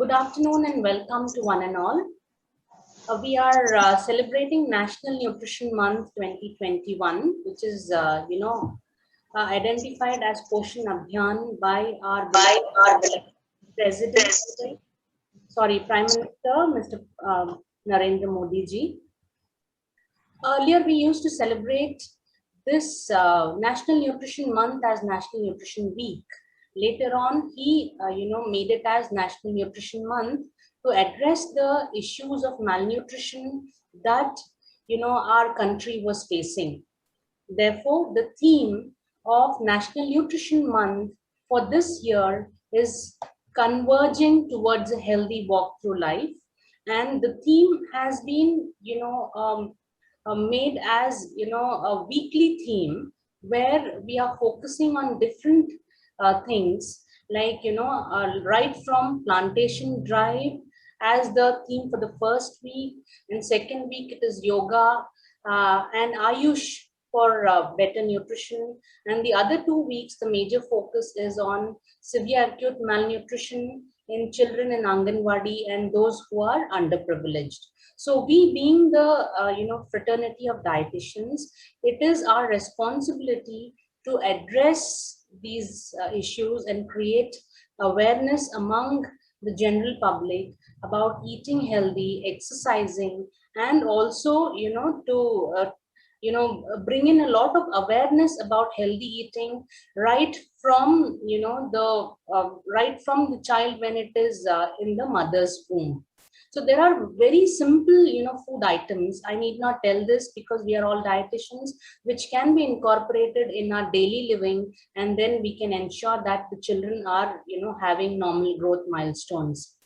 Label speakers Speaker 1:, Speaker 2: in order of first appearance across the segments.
Speaker 1: Good afternoon and welcome to one and all. We are celebrating National Nutrition Month 2021, which is, identified as Poshan Abhiyan by our beloved President, Prime Minister, Mr. Narendra Modi ji. Earlier, we used to celebrate this National Nutrition Month as National Nutrition Week. Later on, he, made it as National Nutrition Month to address the issues of malnutrition that, our country was facing. Therefore, the theme of National Nutrition Month for this year is converging towards a healthy walk through life. And the theme has been, made as a weekly theme where we are focusing on different things like right from plantation drive as the theme for the first week, and second week it is yoga and ayush for better nutrition, and the other 2 weeks the major focus is on severe acute malnutrition in children in Anganwadi and those who are underprivileged. So we being the fraternity of dietitians, it is our responsibility to address these issues and create awareness among the general public about eating healthy, exercising, and also to bring in a lot of awareness about healthy eating right from right from the child when it is in the mother's womb. So there are very simple, food items. I need not tell this because we are all dietitians, which can be incorporated in our daily living, and then we can ensure that the children are, having normal growth milestones.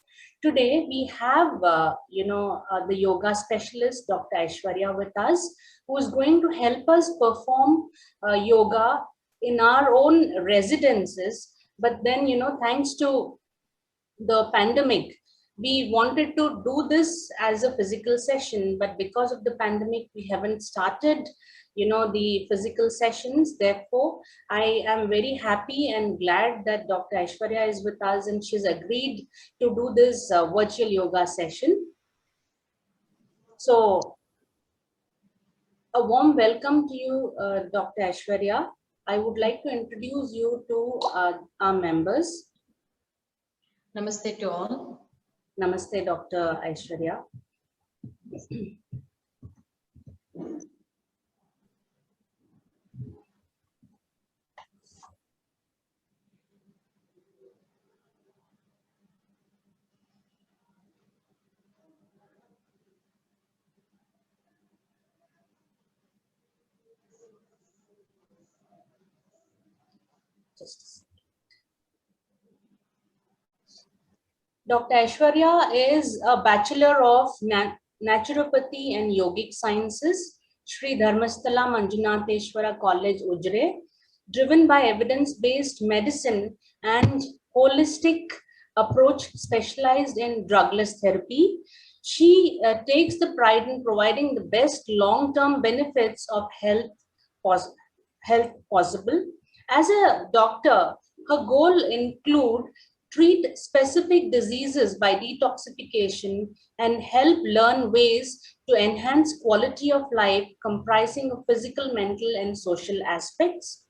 Speaker 1: Today we have, the yoga specialist, Dr. Aishwarya, with us, who is going to help us perform yoga in our own residences. But then, thanks to the pandemic, we wanted to do this as a physical session, but because of the pandemic, we haven't started, the physical sessions. Therefore, I am very happy and glad that Dr. Aishwarya is with us and she's agreed to do this virtual yoga session. So, a warm welcome to you, Dr. Aishwarya. I would like to introduce you to our members.
Speaker 2: Namaste to all.
Speaker 1: Namaste, Dr. Aishwarya. Just a second. Dr. Aishwarya is a Bachelor of Naturopathy and Yogic Sciences, Sri Dharmasthala Manjunatheshwara College, Ujre, driven by evidence-based medicine and holistic approach specialized in drugless therapy. She takes the pride in providing the best long-term benefits of health possible. As a doctor, her goal include treat specific diseases by detoxification and help learn ways to enhance quality of life comprising of physical, mental, and social aspects.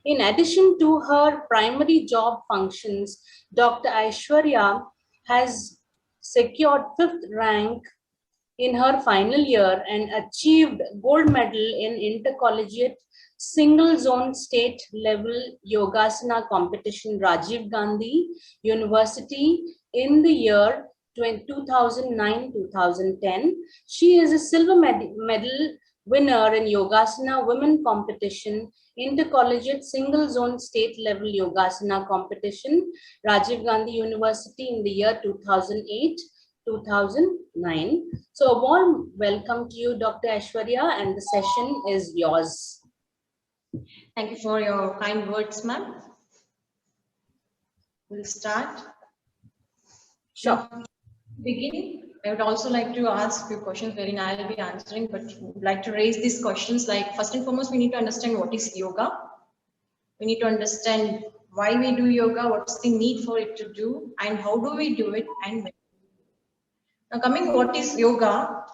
Speaker 1: In addition to her primary job functions, Dr. Aishwarya has secured 5th rank in her final year and achieved gold medal in intercollegiate single zone state level Yogasana competition, Rajiv Gandhi University, in the year 2009-2010. She is a silver medal winner in Yogasana women competition, intercollegiate single zone state level Yogasana competition, Rajiv Gandhi University, in the year 2008-2009. So a warm welcome to you, Dr. Aishwarya, and the session is yours.
Speaker 2: Thank you for your kind words, ma'am. We'll start.
Speaker 1: Sure.
Speaker 2: Beginning, I would also like to ask a few questions wherein I'll be answering, but would like to raise these questions like, first and foremost, we need to understand what is yoga. We need to understand why we do yoga, what's the need for it to do, and how do we do it, and when. Now coming, what is yoga?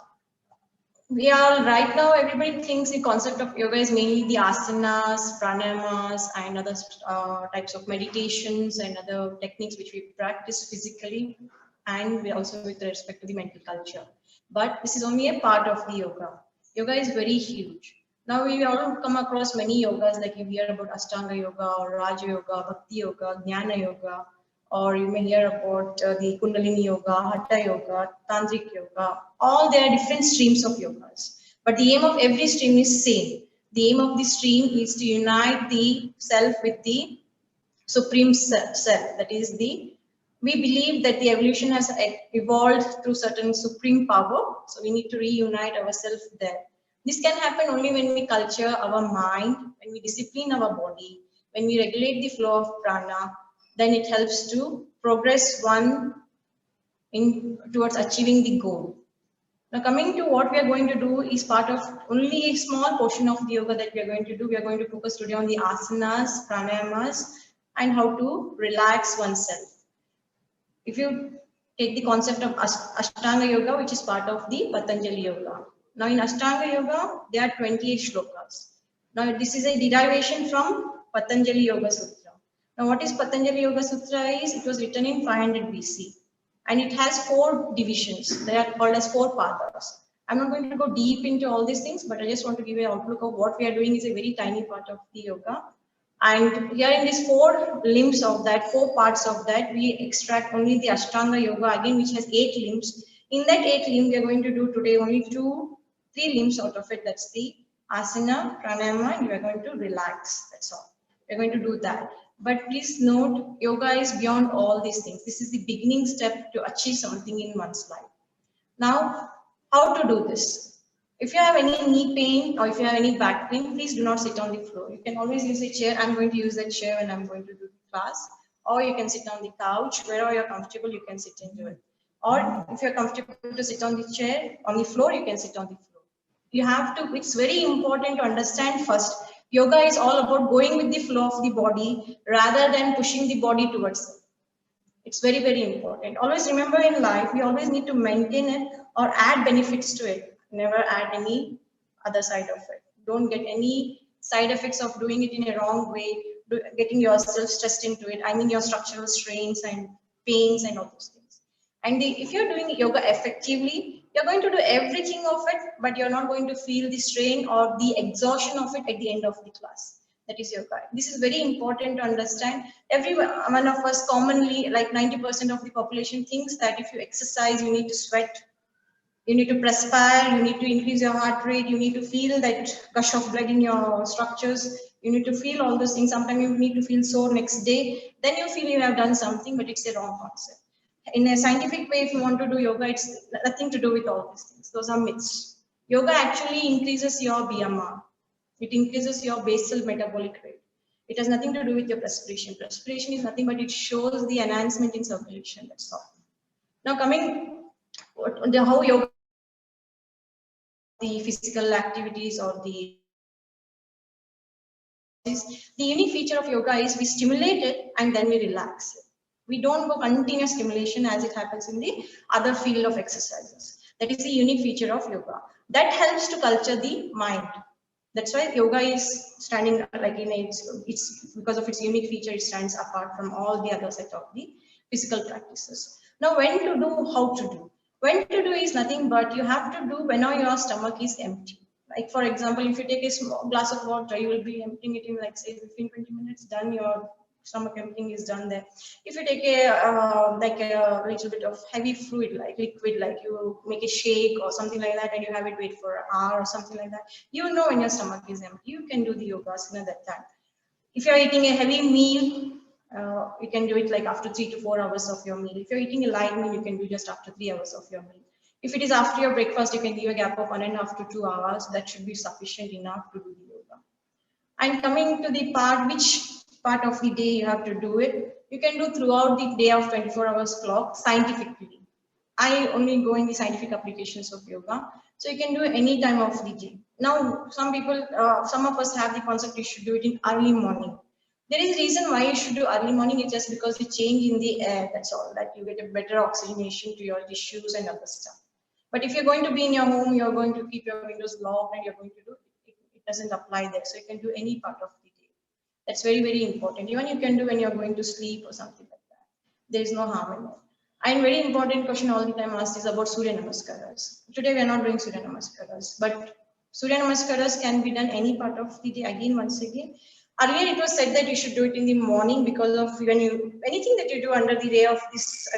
Speaker 2: We are right now, everybody thinks the concept of yoga is mainly the asanas, pranayamas, and other types of meditations and other techniques which we practice physically, and we also with respect to the mental culture. But this is only a part of the yoga. Yoga is very huge. Now we all come across many yogas, like you hear about Ashtanga yoga or Raja yoga, Bhakti yoga, Jnana yoga, or you may hear about the Kundalini yoga, Hatha yoga, Tantric yoga. All there are different streams of yogas. But the aim of every stream is same. The aim of the stream is to unite the self with the supreme self. That is we believe that the evolution has evolved through certain supreme power. So we need to reunite ourselves there. This can happen only when we culture our mind, when we discipline our body, when we regulate the flow of prana, then it helps to progress one towards achieving the goal. Now coming to what we are going to do is part of only a small portion of the yoga that we are going to do. We are going to focus today on the asanas, pranayamas, and how to relax oneself. If you take the concept of Ashtanga yoga, which is part of the Patanjali yoga. Now in Ashtanga yoga, there are 28 shlokas. Now this is a derivation from Patanjali Yoga Sutra. Now what is Patanjali Yoga Sutra is, it was written in 500 BC. And it has 4 divisions. They are called as 4 padas. I'm not going to go deep into all these things, but I just want to give you an outlook of what we are doing is a very tiny part of the yoga. And here in these 4 limbs of that, 4 parts of that, we extract only the Ashtanga yoga again, which has 8 limbs. In that 8 limbs, we are going to do today only 3 limbs out of it. That's the asana, pranayama, and we are going to relax. That's all. We're going to do that. But please note, yoga is beyond all these things. This is the beginning step to achieve something in one's life. Now, how to do this? If you have any knee pain or if you have any back pain, please do not sit on the floor. You can always use a chair. I'm going to use that chair when I'm going to do the class. Or you can sit on the couch. Wherever you're comfortable, you can sit into it. Or if you're comfortable to sit on the chair, on the floor, you can sit on the floor. You have to, it's very important to understand first, yoga is all about going with the flow of the body rather than pushing the body towards it. It's very, very important. Always remember in life, we always need to maintain it or add benefits to it. Never add any other side of it. Don't get any side effects of doing it in a wrong way, getting yourself stressed into it. I mean your structural strains and pains and all those things. And if you're doing yoga effectively, you're going to do everything of it, but you're not going to feel the strain or the exhaustion of it at the end of the class. That is yoga. This is very important to understand. Every one of us commonly, like 90% of the population thinks that if you exercise, you need to sweat, you need to perspire, you need to increase your heart rate, you need to feel that gush of blood in your structures, you need to feel all those things. Sometimes you need to feel sore next day, then you feel you have done something, but it's a wrong concept. In a scientific way, if you want to do yoga, it's nothing to do with all these things. Those are myths. Yoga actually increases your BMR. It increases your basal metabolic rate. It has nothing to do with your perspiration. Perspiration is nothing but it shows the enhancement in circulation. That's all. Now coming to how yoga, the physical activities or the unique feature of yoga is we stimulate it and then we relax it. We don't go continuous stimulation as it happens in the other field of exercises. That is the unique feature of yoga. That helps to culture the mind. That's why yoga is standing like in it's because of its unique feature, it stands apart from all the other set of the physical practices. Now, when to do, how to do. When to do is nothing but you have to do whenever your stomach is empty. Like for example, if you take a small glass of water, you will be emptying it in like say 15-20 minutes, done, your stomach emptying is done there. If you take a like a little bit of heavy fluid, like liquid, like you make a shake or something like that, and you have it wait for an hour or something like that, you know when your stomach is empty, you can do the yogasana that time. If you're eating a heavy meal, you can do it like after 3 to 4 hours of your meal. If you're eating a light meal, you can do just after 3 hours of your meal. If it is after your breakfast, you can give a gap of 1.5 to 2 hours. That should be sufficient enough to do the yoga. And coming to the part, which part of the day you have to do it, you can do throughout the day of 24 hours clock scientifically. I only go in the scientific applications of yoga. So you can do any time of the day. Now, some people, some of us have the concept you should do it in early morning. There is a reason why you should do early morning. It's just because you change in the air. That's all. That you get a better oxygenation to your tissues and other stuff. But if you're going to be in your home, you're going to keep your windows locked and you're going to do it. It doesn't apply there. So you can do any part of the day. That's very, very important. Even you can do when you're going to sleep or something like that. There is no harm in it. And very important question all the time asked is about Surya Namaskaras. Today we are not doing Surya Namaskaras, but Surya Namaskaras can be done any part of the day. Again, once again, earlier it was said that you should do it in the morning because of when you anything that you do under the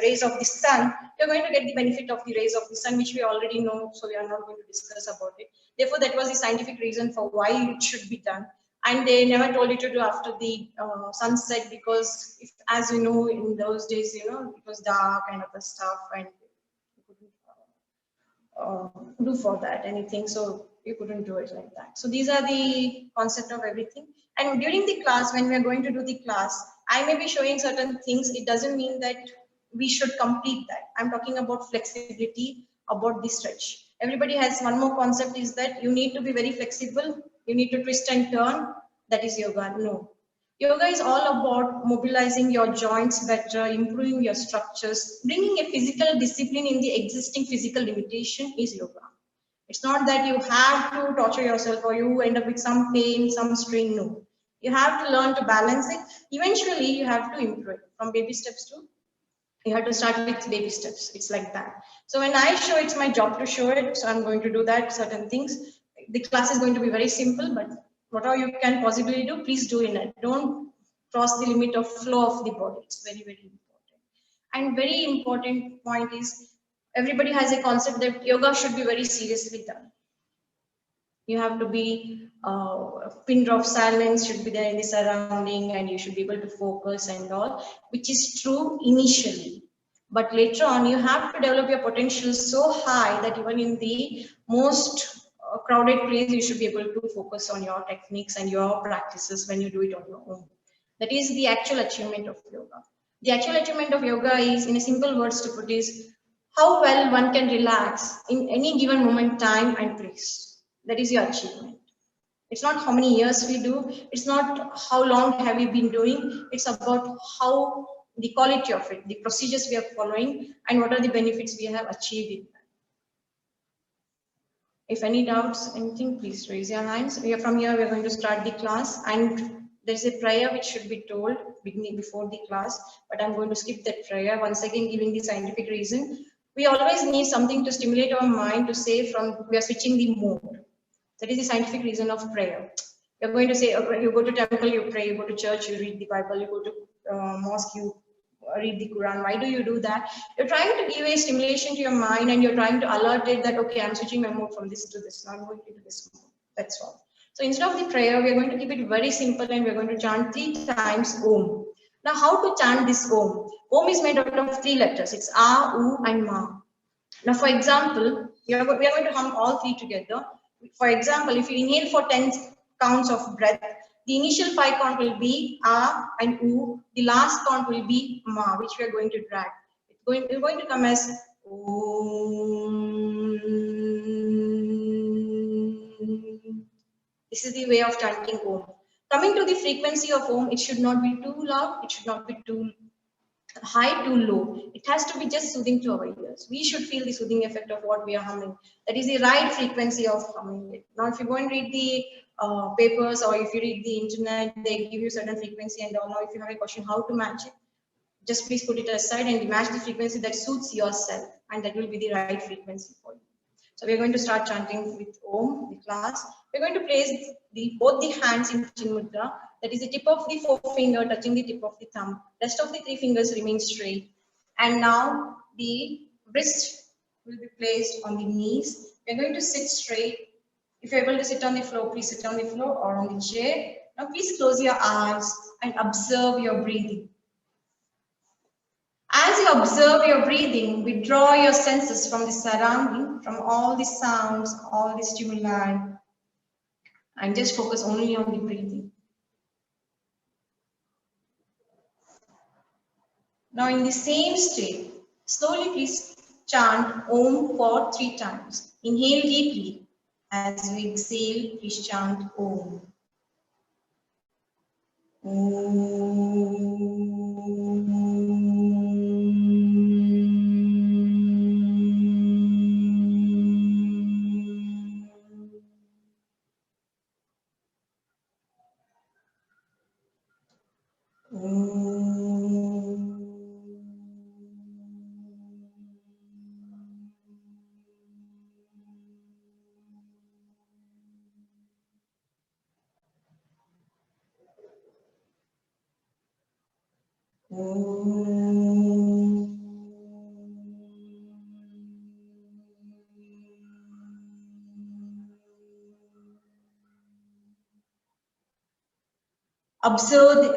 Speaker 2: rays of the sun, you're going to get the benefit of the rays of the sun, which we already know. So we are not going to discuss about it. Therefore, that was the scientific reason for why it should be done. And they never told you to do after the sunset because, if, as you know, in those days, it was dark and other stuff, and you couldn't do for that anything. So you couldn't do it like that. So these are the concept of everything. And during the class, when we are going to do the class, I may be showing certain things. It doesn't mean that we should complete that. I'm talking about flexibility, about the stretch. Everybody has one more concept is that you need to be very flexible. You need to twist and turn. That is yoga. No. Yoga is all about mobilizing your joints better, improving your structures, bringing a physical discipline in the existing physical limitation is yoga. It's not that you have to torture yourself or you end up with some pain, some strain. No. You have to learn to balance it. Eventually, you have to improve it from baby steps to you have to start with baby steps. It's like that. So when I show, it's my job to show it. So I'm going to do that, certain things. The class is going to be very simple, but whatever you can possibly do, please do in it. Don't cross the limit of flow of the body. It's very, very important. And very important point is everybody has a concept that yoga should be very seriously done. You have to be a pin drop silence should be there in the surrounding and you should be able to focus and all, which is true initially. But later on, you have to develop your potential so high that even in the most crowded place, you should be able to focus on your techniques and your practices when you do it on your own. That is the actual achievement of yoga. The actual achievement of yoga is, in a simple words to put, is how well one can relax in any given moment, time and place. That is your achievement. It's not how many years we do. It's not how long have we been doing. It's about how the quality of it, the procedures we are following, and what are the benefits we have achieved in that. If any doubts, anything, please raise your hands. From here, we're going to start the class, and there's a prayer which should be told beginning before the class, but I'm going to skip that prayer. Once again, giving the scientific reason. We always need something to stimulate our mind to say we are switching the mode. That is the scientific reason of prayer. You're going to say, you go to temple, you pray, you go to church, you read the Bible, you go to mosque, you read the Quran. Why do you do that? You're trying to give a stimulation to your mind and you're trying to alert it that, okay, I'm switching my mode from this to this. Now I'm going into this mode. That's all. So instead of the prayer, we're going to keep it very simple and we're going to chant 3 times Om. Now, how to chant this Om? Om is made out of 3 letters. It's A, U, and Ma. Now, for example, we are going to hum all 3 together. For example, if you inhale for 10 counts of breath, the initial 5 count will be A and U. The last count will be Ma, which we are going to drag. We're going to come as Om. This is the way of chanting Om. Coming to the frequency of Om, it should not be too loud. It should not be too high, too low. It has to be just soothing to our ears. We should feel the soothing effect of what we are humming. That is the right frequency of humming it. Now, if you go and read the papers or if you read the internet, they give you certain frequency and all. Now, if you have a question how to match it, just please put it aside and match the frequency that suits yourself, and that will be the right frequency for you. So we're going to start chanting with Om, the class. We're going to place both the hands in Chin Mudra. That is the tip of the forefinger touching the tip of the thumb. Rest of the 3 fingers remain straight. And now the wrist will be placed on the knees. We're going to sit straight. If you're able to sit on the floor, please sit on the floor or on the chair. Now please close your eyes and observe your breathing. As you observe your breathing, withdraw your senses from the surrounding, from all the sounds, all the stimuli, and just focus only on the breathing. Now in the same state, slowly please chant Om for 3 times. Inhale deeply. As you exhale, please chant Om.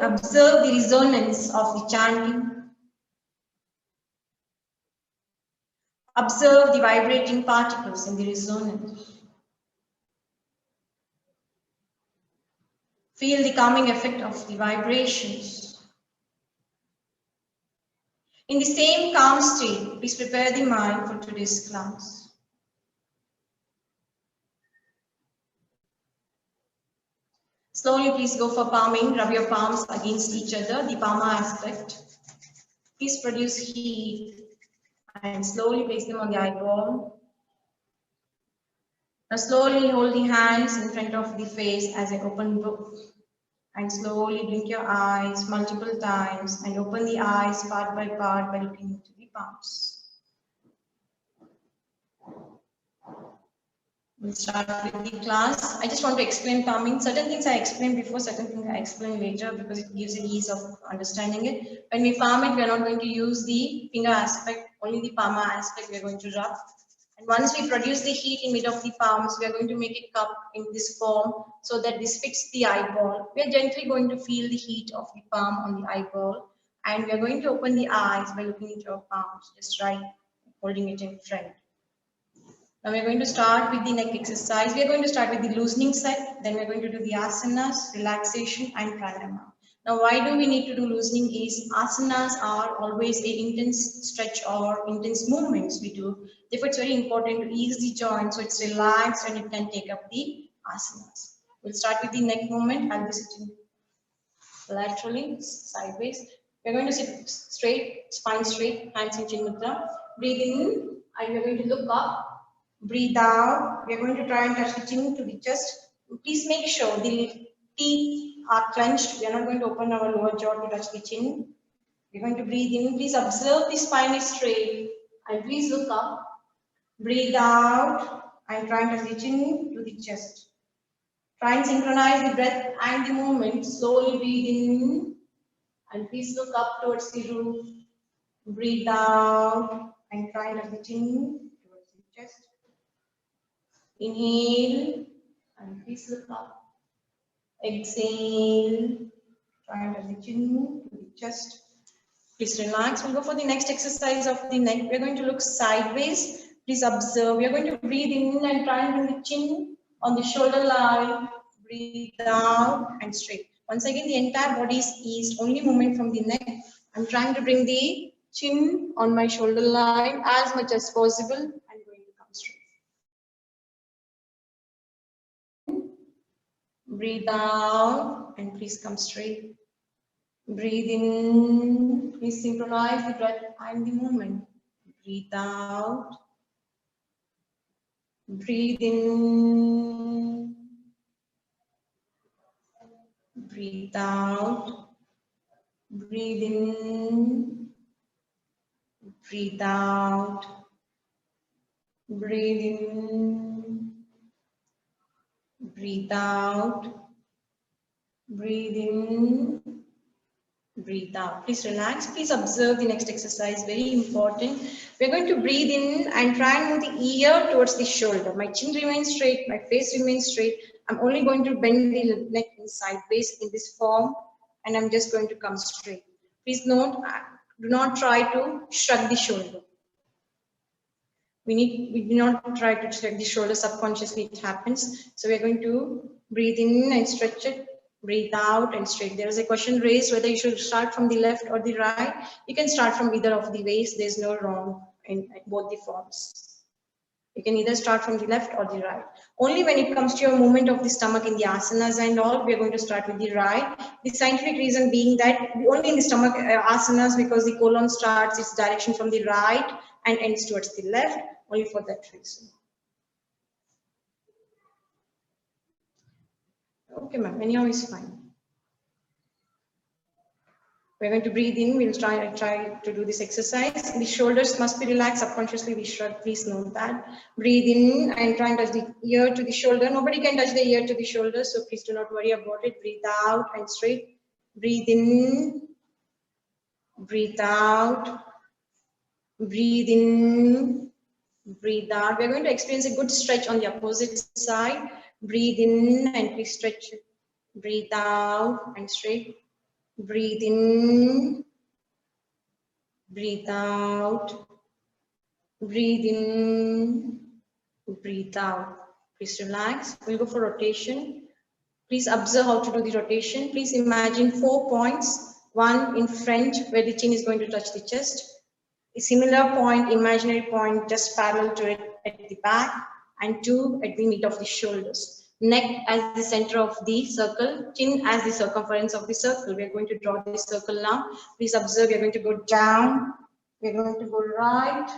Speaker 2: Observe the resonance of the chanting. Observe the vibrating particles in the resonance. Feel the calming effect of the vibrations. In the same calm state, please prepare the mind for today's class. Slowly, please go for palming. Rub your palms against each other, the palma aspect. Please produce heat and slowly place them on the eyeball. Now slowly hold the hands in front of the face as an open book. And slowly blink your eyes multiple times and open the eyes part by looking into the palms. We'll start with the class. I just want to explain palming. Certain things I explain before, certain things I explain later because it gives an ease of understanding it. When we palm it, we are not going to use the finger aspect, only the palma aspect we are going to rub. And once we produce the heat in mid of the palms, we are going to make a cup in this form so that this fits the eyeball. We are gently going to feel the heat of the palm on the eyeball. And we are going to open the eyes by looking into our palms, just right, holding it in front. Now we're going to start with the neck exercise. We're going to start with the loosening set. Then we're going to do the asanas, relaxation and pranayama. Now why do we need to do loosening is asanas are always a intense stretch or intense movements we do. Therefore it's very important to ease the joint so it's relaxed and it can take up the asanas. We'll start with the neck movement. I'll be sitting laterally, sideways. We're going to sit straight, spine straight, hands in chin mudra. Breathe in and we're going to look up. Breathe out. We are going to try and touch the chin to the chest. Please make sure the teeth are clenched. We are not going to open our lower jaw to touch the chin. We are going to breathe in. Please observe the spine is straight. And please look up. Breathe out. And try and touch the chin to the chest. Try and synchronize the breath and the movement. Slowly breathe in. And please look up towards the roof. Breathe out. And try and touch the chin towards the chest. Inhale and please look up. Exhale. Try and touch the chin to the chest. Please relax. We'll go for the next exercise of the neck. We're going to look sideways. Please observe. We're going to breathe in and try and bring the chin on the shoulder line. Breathe out and straight. Once again, the entire body is eased. Only movement from the neck. I'm trying to bring the chin on my shoulder line as much as possible. Breathe out and please come straight. Breathe in. Please synchronize the breath and the movement. Breathe out. Breathe in. Breathe out. Breathe in. Breathe out. Breathe in. Breathe out. Breathe in. Breathe out. Please relax. Please observe the next exercise. Very important. We're going to breathe in and try and move the ear towards the shoulder. My chin remains straight. My face remains straight. I'm only going to bend the neck in sideways in this form. And I'm just going to come straight. Please note, do not try to shrug the shoulder. We do not try to shrug the shoulder subconsciously, it happens. So we're going to breathe in and stretch it, breathe out and straight. There is a question raised whether you should start from the left or the right. You can start from either of the ways. There's no wrong in both the forms. You can either start from the left or the right. Only when it comes to your movement of the stomach in the asanas and all, we are going to start with the right. The scientific reason being that only in the stomach asanas, because the colon starts its direction from the right and ends towards the left, only for that reason. Okay, ma'am, anyhow is fine. We're going to breathe in. We'll try to do this exercise. The shoulders must be relaxed. Subconsciously, we shrug. Please note that. Breathe in and try and touch the ear to the shoulder. Nobody can touch the ear to the shoulder, so please do not worry about it. Breathe out and straight. Breathe in. Breathe out. Breathe in. Breathe out. We're going to experience a good stretch on the opposite side. Breathe in and please stretch it. Breathe out and straight. Breathe in, breathe out, breathe in, breathe out. Please relax. We'll go for rotation. Please observe how to do the rotation. Please imagine 4 points. One in front where the chin is going to touch the chest. A similar point, imaginary point, just parallel to it at the back, and 2 at the mid of the shoulders. Neck as the center of the circle, chin as the circumference of the circle. We're going to draw this circle now. Please observe, we're going to go down, we're going to go right,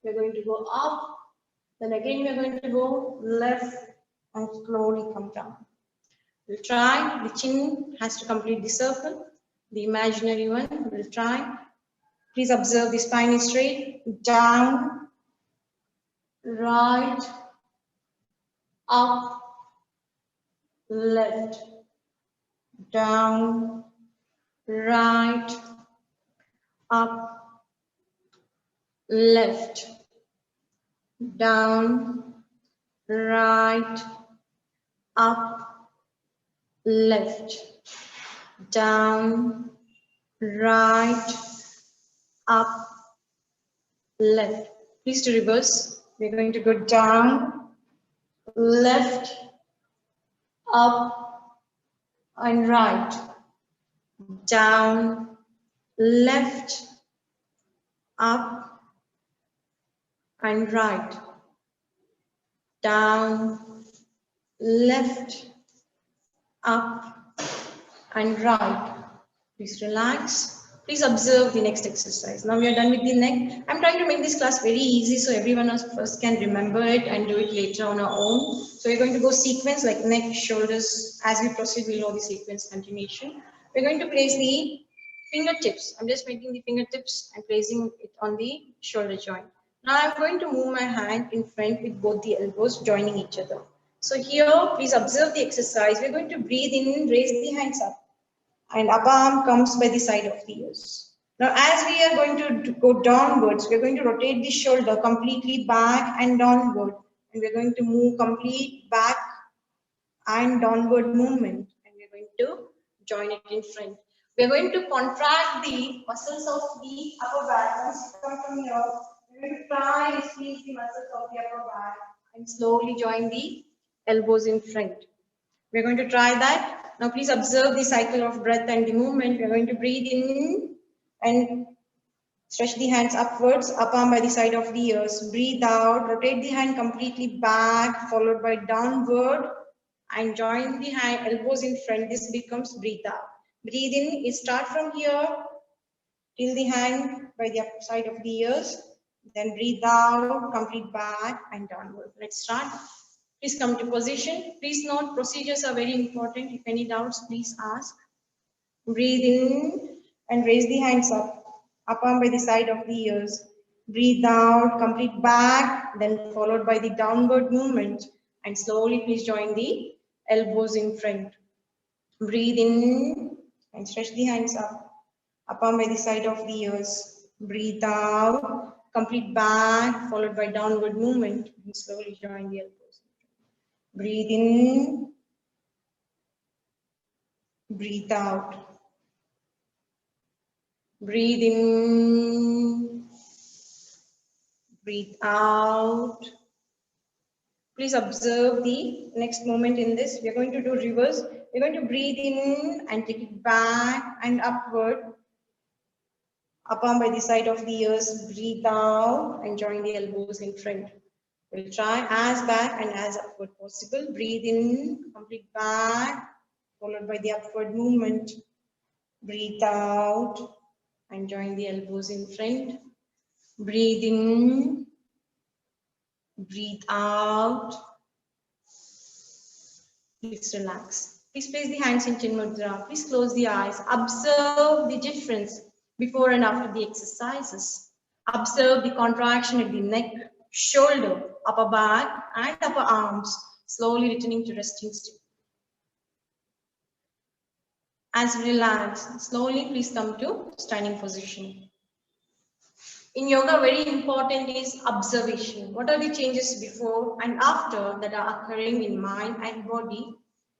Speaker 2: we're going to go up, then again we're going to go left and slowly come down. We'll try, the chin has to complete the circle, the imaginary one, we'll try. Please observe the spine is straight, down, right, up, left, down, right, up, left, down, right, up, left, down, right, up, left. Please to reverse. We're going to go down, left, up, and right, down, left, up, and right, down, left, up, and right. Please relax. Please observe the next exercise. Now we are done with the neck. I'm trying to make this class very easy so everyone else first can remember it and do it later on our own. So we're going to go sequence like neck, shoulders. As we proceed, we'll know the sequence continuation. We're going to place the fingertips. I'm just making the fingertips and placing it on the shoulder joint. Now I'm going to move my hand in front with both the elbows joining each other. So here, please observe the exercise. We're going to breathe in, raise the hands up, and upper arm comes by the side of the ears. Now, as we are going to go downwards, we're going to rotate the shoulder completely back and downward, and we're going to move complete back and downward movement, and we're going to join it in front. We're going to contract the muscles of the upper back. Once you come from here, we're going to try and squeeze the muscles of the upper back and slowly join the elbows in front. We're going to try that. Now please observe the cycle of breath and the movement. We're going to breathe in and stretch the hands upwards, up arm by the side of the ears. Breathe out, rotate the hand completely back, followed by downward, and join the hand, elbows in front. This becomes breathe out. Breathe in, you start from here, till the hand by the side of the ears. Then breathe out, complete back and downward. Let's start. Please come to position. Please note, procedures are very important. If any doubts, please ask. Breathe in and raise the hands up arm by the side of the ears. Breathe out, complete back, then followed by the downward movement. And slowly, please join the elbows in front. Breathe in and stretch the hands up arm by the side of the ears. Breathe out, complete back, followed by downward movement. And slowly join the elbows. Breathe in, breathe out. Breathe in, breathe out. Please observe the next moment in this. We are going to do reverse. We are going to breathe in and take it back and upward. Up arm by the side of the ears. Breathe out and join the elbows in front. We'll try as back and as upward possible. Breathe in, complete back, followed by the upward movement. Breathe out and join the elbows in front. Breathe in, breathe out. Please relax. Please place the hands in Chin Mudra. Please close the eyes. Observe the difference before and after the exercises. Observe the contraction at the neck, shoulder, upper back, and upper arms, slowly returning to resting state. As you relax, slowly please come to standing position. In yoga, very important is observation. What are the changes before and after that are occurring in mind and body?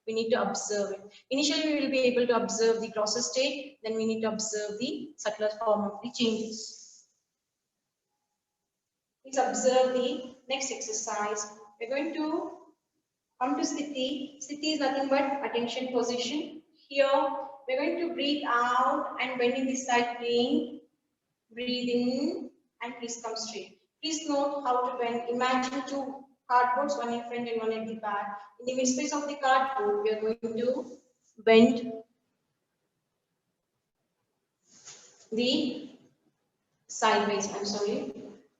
Speaker 2: We need to observe it. Initially, we will be able to observe the grosser state. Then we need to observe the subtler form of the changes. Please observe the next exercise. We're going to come to Sthiti. Sthiti is nothing but attention position. Here, we're going to breathe out and bend in this side plane. Breathe in and please come straight. Please note how to bend. Imagine two cardboards, one in front and one at the back. In the mid space of the cardboard, we are going to bend the sideways. I'm sorry.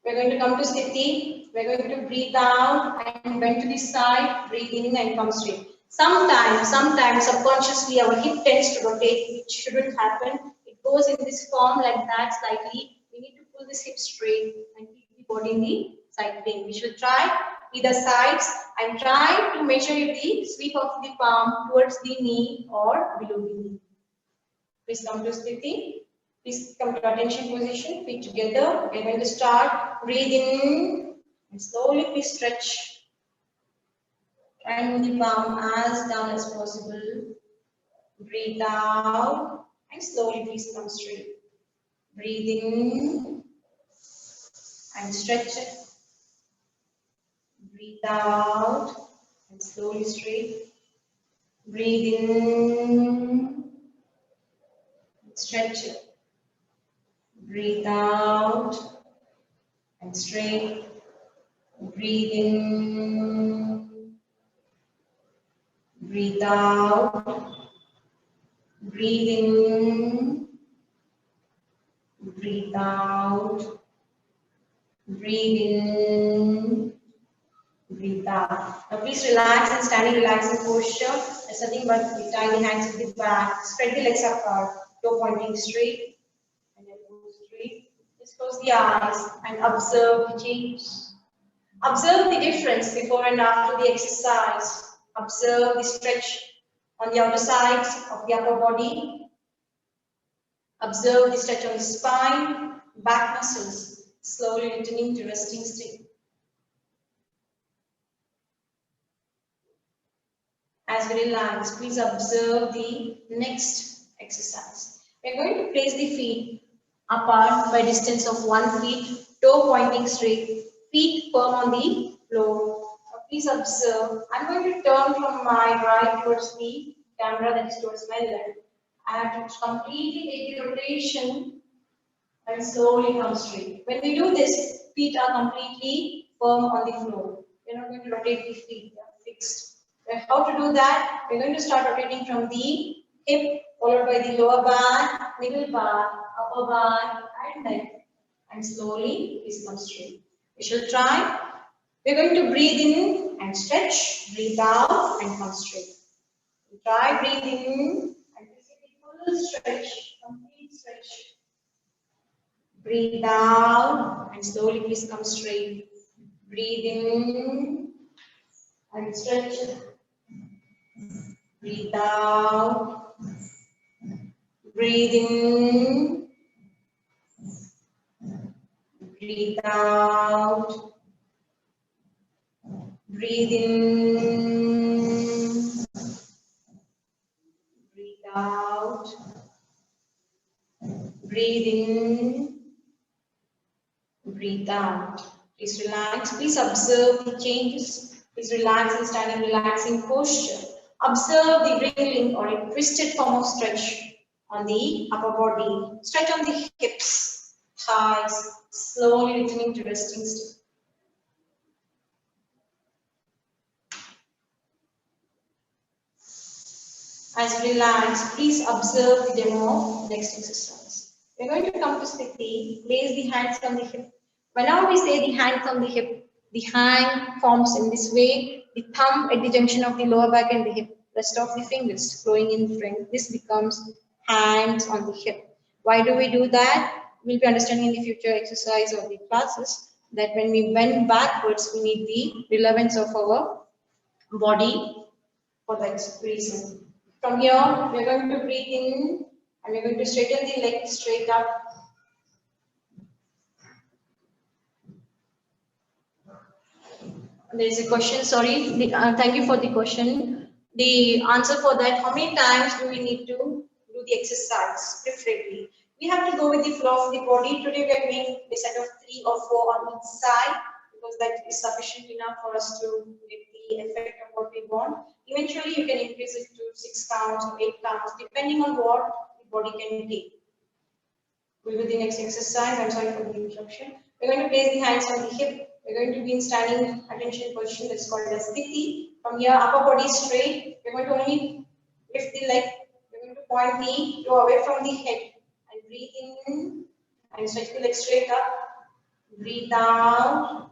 Speaker 2: We're going to come to Sthiti. We're going to breathe out and bend to the side. Breathe in and come straight. Sometimes subconsciously our hip tends to rotate, which shouldn't happen. It goes in this form like that slightly. We need to pull this hip straight and keep the body in the side plane. We should try either sides and try to measure the sweep of the palm towards the knee or below the knee. Please come to Sthiti. Please come to attention position. Feet together. We're going to start. Breathe in and slowly please stretch. Try and move the palm as down as possible. Breathe out and slowly please come straight. Breathe in and stretch it. Breathe out and slowly straight. Breathe in and stretch it. Breathe out and straight. Breathe in. Breathe out. Breathe in. Breathe out. Breathe in. Breathe out. Now please relax and standing relaxing posture. There's nothing but tying the hands at the back. Spread the legs apart. Toe pointing straight. And elbows straight. Just close the eyes and observe the change. Observe the difference before and after the exercise. Observe the stretch on the outer sides of the upper body. Observe the stretch on the spine, back muscles, slowly returning to resting state. As we relax, please observe the next exercise. We are going to place the feet apart by distance of 1 feet, toe pointing straight, feet firm on the floor. Please observe. I'm going to turn from my right towards the camera, that is towards my left. I have to completely take the rotation and slowly come straight. When we do this, feet are completely firm on the floor. We're not going to rotate the feet, they are fixed. How to do that? We're going to start rotating from the hip, followed by the lower back, middle back, upper back, and neck. And slowly, please come straight. We shall try. We're going to breathe in and stretch, breathe out and come straight. Try breathing in and full stretch, complete stretch. Breathe out and slowly please come straight. Breathe in and stretch. Breathe out. Breathe in. Breathe out. Breathe in, breathe out, breathe in, breathe out. Please relax. Please observe the changes. Please relax and stand in relaxing posture. Observe the wriggling or a twisted form of stretch on the upper body. Stretch on the hips, thighs, slowly returning to resting state. As you relax, please observe the demo of next exercise. We're going to come to Sthiti, place the hands on the hip. Whenever we say the hands on the hip, the hand forms in this way, the thumb at the junction of the lower back and the hip, rest of the fingers flowing in front. This becomes hands on the hip. Why do we do that? We'll be understanding in the future exercise of the classes that when we bend backwards, we need the relevance of our body for that reason. From here, we are going to breathe in and we are going to straighten the leg straight up. There is a question, sorry. Thank you for the question. The answer for that, how many times do we need to do the exercise, preferably? We have to go with the flow of the body. Today we are doing a set of 3 or 4 on each side because that is sufficient enough for us to get the effect of what we want. Eventually you can increase it to 6 counts or 8 counts depending on what the body can take. We'll do the next exercise. I'm sorry for the interruption. We're going to place the hands on the hip. We're going to be in standing attention position that's called as Sthiti. From here, upper body straight. We're going to only lift the leg. We're going to point knee to away from the head and breathe in and stretch the leg straight up. Breathe out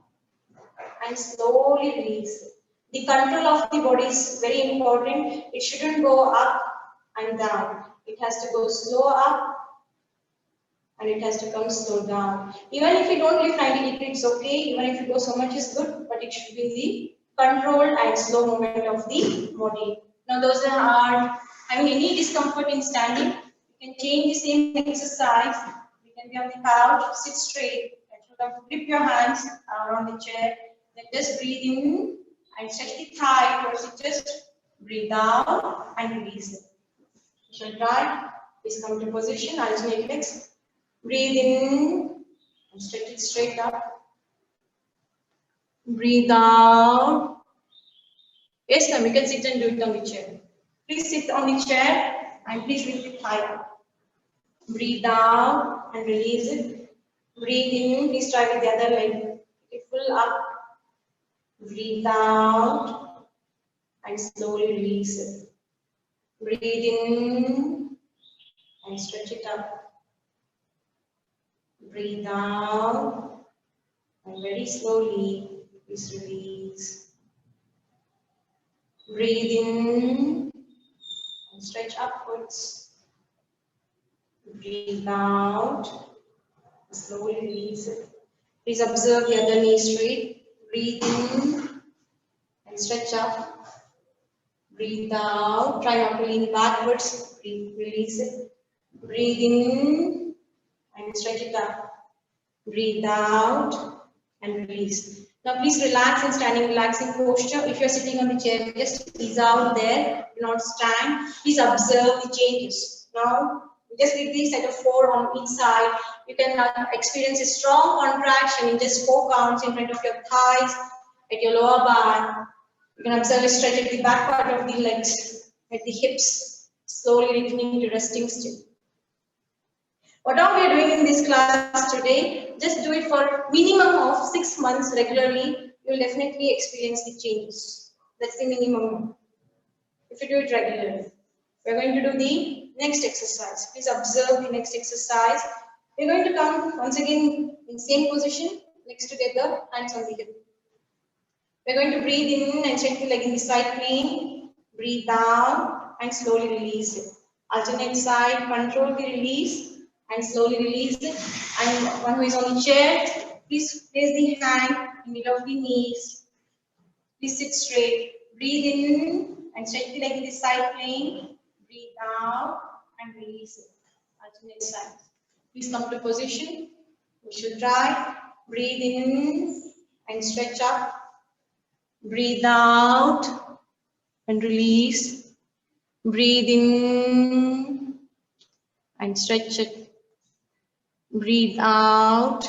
Speaker 2: and slowly release. The control of the body is very important. It shouldn't go up and down. It has to go slow up and it has to come slow down. Even if you don't lift 90 degrees, it's okay. Even if you go so much is good, but it should be the controlled and slow movement of the body. Now those who are having any discomfort in standing, you can change the same exercise. You can be on the couch, sit straight, grip your hands around the chair, then just breathe in and stretch the thigh towards it. Just breathe out and release it. You shall try. Please come to position, alternate legs. Breathe in and stretch it straight up. Breathe out. Yes, ma'am, you can sit and do it on the chair. Please sit on the chair and please lift the thigh up. Breathe out and release it. Breathe in, please try with the other leg. Take it full up. Breathe out and slowly release it. Breathe in and stretch it up. Breathe out and very slowly please release. Breathe in and stretch upwards. Breathe out and slowly release it. Please observe the other knee straight. Breathe in and stretch up. Breathe out. Try not to lean backwards. Breathe, release it. Breathe in and stretch it up. Breathe out and release. Now please relax in standing relaxing posture. If you're sitting on the chair, just ease out there. Do not stand. Please observe the changes. Now just with the set of 4 on each side, you can experience a strong contraction in just 4 counts in front of your thighs, at your lower back. You can observe a stretch at the back part of the legs, at the hips, slowly returning to resting state. What are we doing in this class today? Just do it for minimum of 6 months regularly. You will definitely experience the changes. That's the minimum. If you do it regularly. We're going to do the next exercise. Please observe the next exercise. We're going to come once again in same position, legs together, hands on the hip. We're going to breathe in and stretch the leg in the side plane. Breathe out and slowly release it. Alternate side, control the release and slowly release it. And one who is on the chair, please place the hand in the middle of the knees. Please sit straight. Breathe in and stretch the leg in the side plane. Breathe out and release it. Alternate side. Please come to position. We should try. Breathe in and stretch up. Breathe out and release. Breathe in and stretch it. Breathe out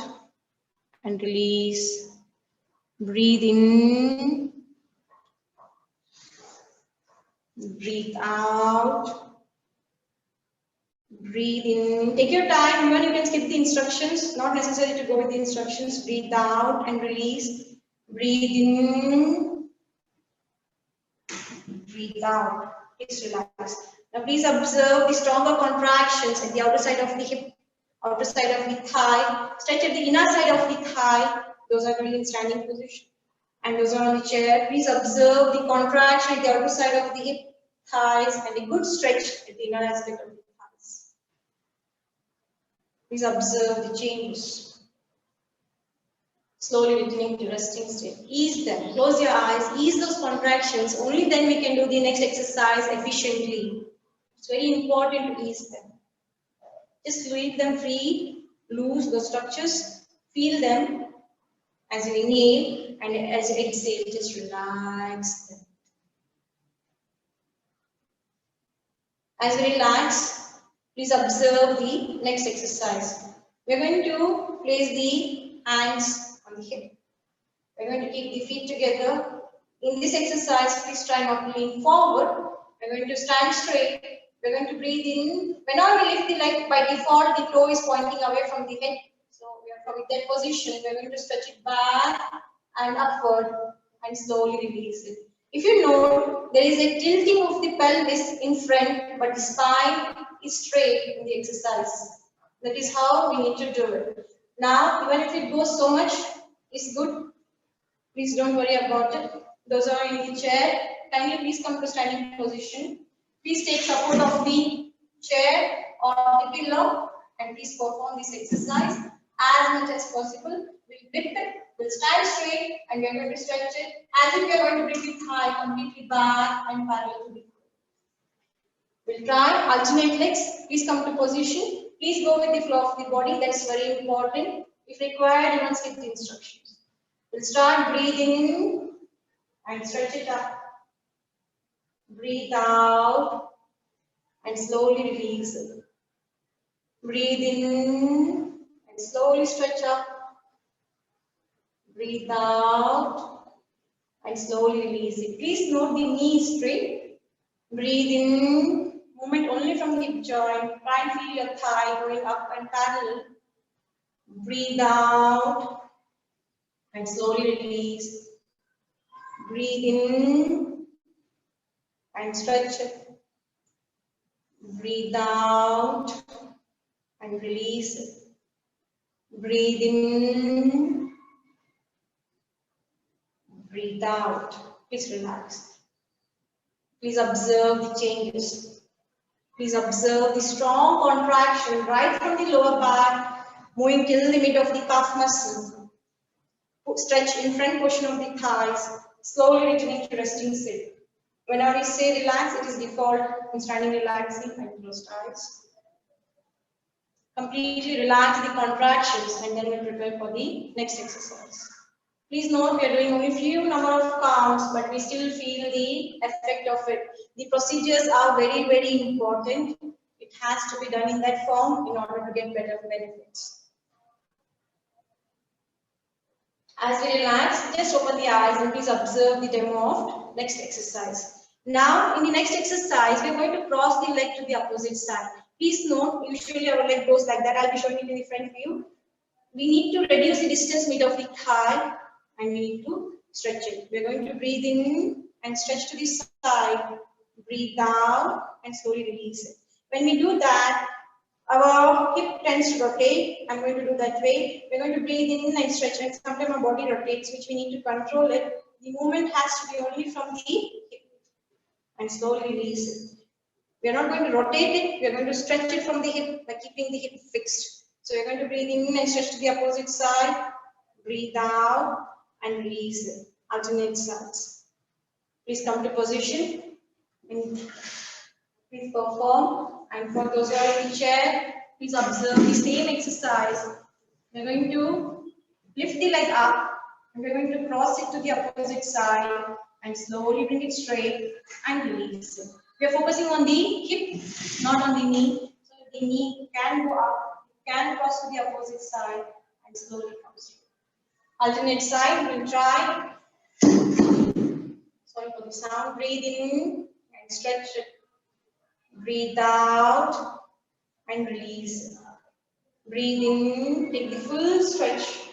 Speaker 2: and release. Breathe in. Breathe out. Breathe in. Take your time. Even you can skip the instructions. Not necessary to go with the instructions. Breathe out and release. Breathe in. Breathe out. Please relax. Now please observe the stronger contractions at the outer side of the hip, outer side of the thigh. Stretch at the inner side of the thigh. Those are doing in standing position. And those are on the chair. Please observe the contraction at the outer side of the hip, thighs, and a good stretch at the inner aspect of the thighs. Please observe the changes. Slowly returning to resting state. Ease them. Close your eyes. Ease those contractions. Only then we can do the next exercise efficiently. It's very important to ease them. Just leave them free. Loose those structures. Feel them as you inhale and as you exhale. Just relax them. As we relax, please observe the next exercise. We're going to place the hands on the hip. We're going to keep the feet together. In this exercise, please try not to lean forward. We're going to stand straight. We're going to breathe in. Whenever we lift the leg, by default, the toe is pointing away from the head. So we are from that position. We're going to stretch it back and upward and slowly release it. If you note, there is a tilting of the pelvis in front, but the spine is straight in the exercise. That is how we need to do it. Now, even if it goes so much, it's good. Please don't worry about it. Those are in the chair. Kindly please come to standing position. Please take support of the chair or the pillow and please perform this exercise as much as possible. We'll lift it, we'll stand straight and we're going to stretch it as if we're going to bring the thigh completely back and parallel to the floor. We'll try alternate legs. Please come to position. Please go with the flow of the body. That's very important. If required, you must skip the instructions. We'll start breathing and stretch it up. Breathe out and slowly release it. Breathe in and slowly stretch up. Breathe out and slowly release it. Please note the knee straight. Breathe in, movement only from the hip joint. Try and feel your thigh going up and parallel. Breathe out and slowly release. Breathe in and stretch it. Breathe out and release it. Breathe in. Breathe out. Please relax. Please observe the changes. Please observe the strong contraction right from the lower back, moving till the mid of the calf muscle. Stretch in front portion of the thighs, slowly returning to resting state. Whenever we say relax, it is default in standing relaxing and closed eyes. Completely relax the contractions and then we prepare for the next exercise. Please note we are doing only few number of counts, but we still feel the effect of it. The procedures are very, very important. It has to be done in that form in order to get better benefits. As we relax, just open the eyes and please observe the demo of next exercise. Now, in the next exercise, we are going to cross the leg to the opposite side. Please note, usually our leg goes like that. I'll be showing it in the front view. We need to reduce the distance mid of the thigh and we need to stretch it. We're going to breathe in and stretch to the side. Breathe out and slowly release it. When we do that, our hip tends to rotate. I'm going to do that way. We're going to breathe in and stretch, and sometimes our body rotates, which we need to control it. The movement has to be only from the hip and slowly release it. We are not going to rotate it. We are going to stretch it from the hip by keeping the hip fixed. So we're going to breathe in and stretch to the opposite side. Breathe out and release it. Alternate sides. Please come to position and please perform. And for those who are in the chair, please observe the same exercise. We're going to lift the leg up and we're going to cross it to the opposite side and slowly bring it straight and release it. We are focusing on the hip, not on the knee. So the knee can go up, can cross to the opposite side and slowly come straight. Alternate side, we'll try. Sorry for the sound. Breathe in and stretch it. Breathe out and release. Breathe in, take the full stretch.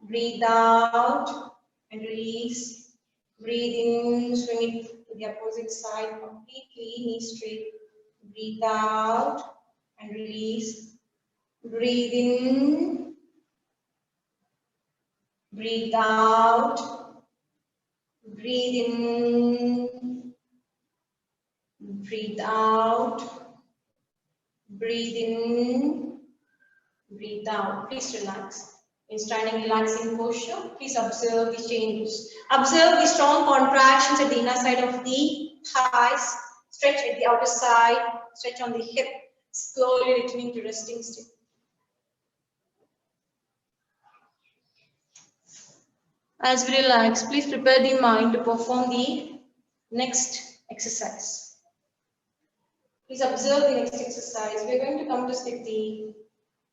Speaker 2: Breathe out and release. Breathe in, swing it to the opposite side completely, knee straight. Breathe out and release. Breathe in. Breathe out. Breathe in. Breathe out. Breathe in. Breathe out. Please relax. In standing relaxing posture, please observe the changes. Observe the strong contractions at the inner side of the thighs. Stretch at the outer side. Stretch on the hip. Slowly returning to resting state. As we relax, please prepare the mind to perform the next exercise. Please observe the next exercise. We are going to come to Sthiti.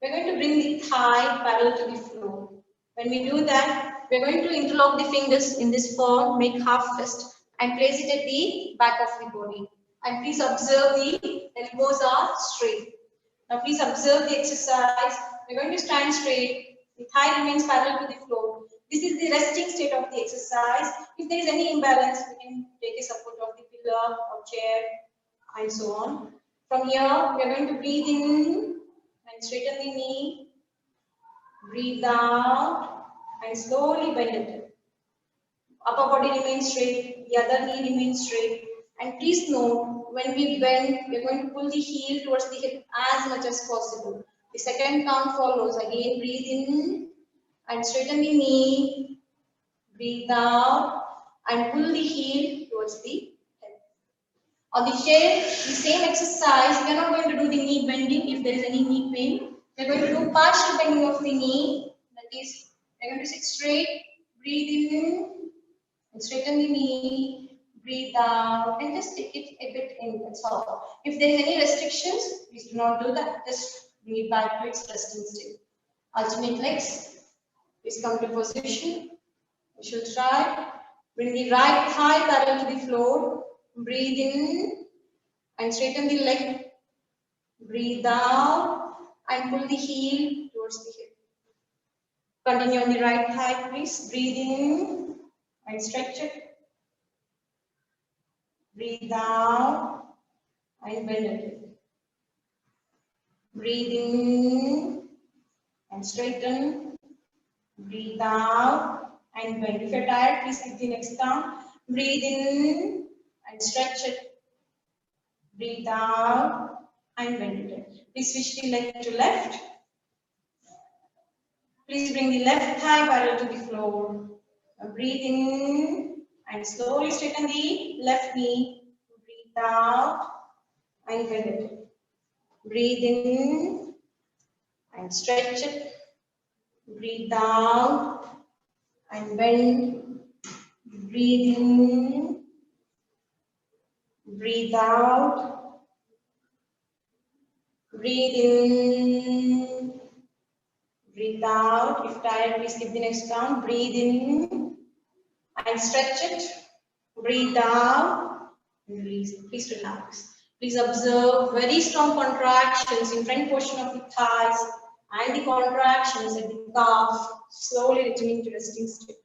Speaker 2: We are going to bring the thigh parallel to the floor. When we do that, we are going to interlock the fingers in this form, make half fist, and place it at the back of the body. And please observe the elbows are straight. Now please observe the exercise. We are going to stand straight. The thigh remains parallel to the floor. This is the resting state of the exercise. If there is any imbalance, we can take a support of the pillar or chair and so on. From here, we are going to breathe in and straighten the knee. Breathe out and slowly bend it. Upper body remains straight, the other knee remains straight. And please note, when we bend, we are going to pull the heel towards the hip as much as possible. The second count follows. Again, breathe in and straighten the knee. Breathe out and pull the heel towards the hip. On the chair, the same exercise. We are not going to do the knee bending if there is any knee pain. We are going to do partial bending of the knee. That is, we are going to sit straight, breathe in, and straighten the knee, breathe out, and just take it a bit in. That's all. If there is any restrictions, please do not do that. Just bring it back to its resting state. Alternate legs. Please come to position. We should try. Bring the right thigh parallel to the floor. Breathe in and straighten the leg. Breathe out and pull the heel towards the hip. Continue on the right thigh, please. Breathe in and stretch it. Breathe out and bend it. Breathe in and straighten. Breathe out and bend. If you're tired, please keep the next count. Breathe in and stretch it. Breathe out and bend it. Please switch the leg to left. Please bring the left thigh parallel to the floor. Now breathe in and slowly straighten the left knee. Breathe out and bend it. Breathe in and stretch it. Breathe out and bend. Breathe in. Breathe out. Breathe in. Breathe out. If tired, please skip the next count. Breathe in and stretch it. Breathe out. Release. Please relax. Please observe very strong contractions in front portion of the thighs and the contractions at the calf, slowly returning to resting state.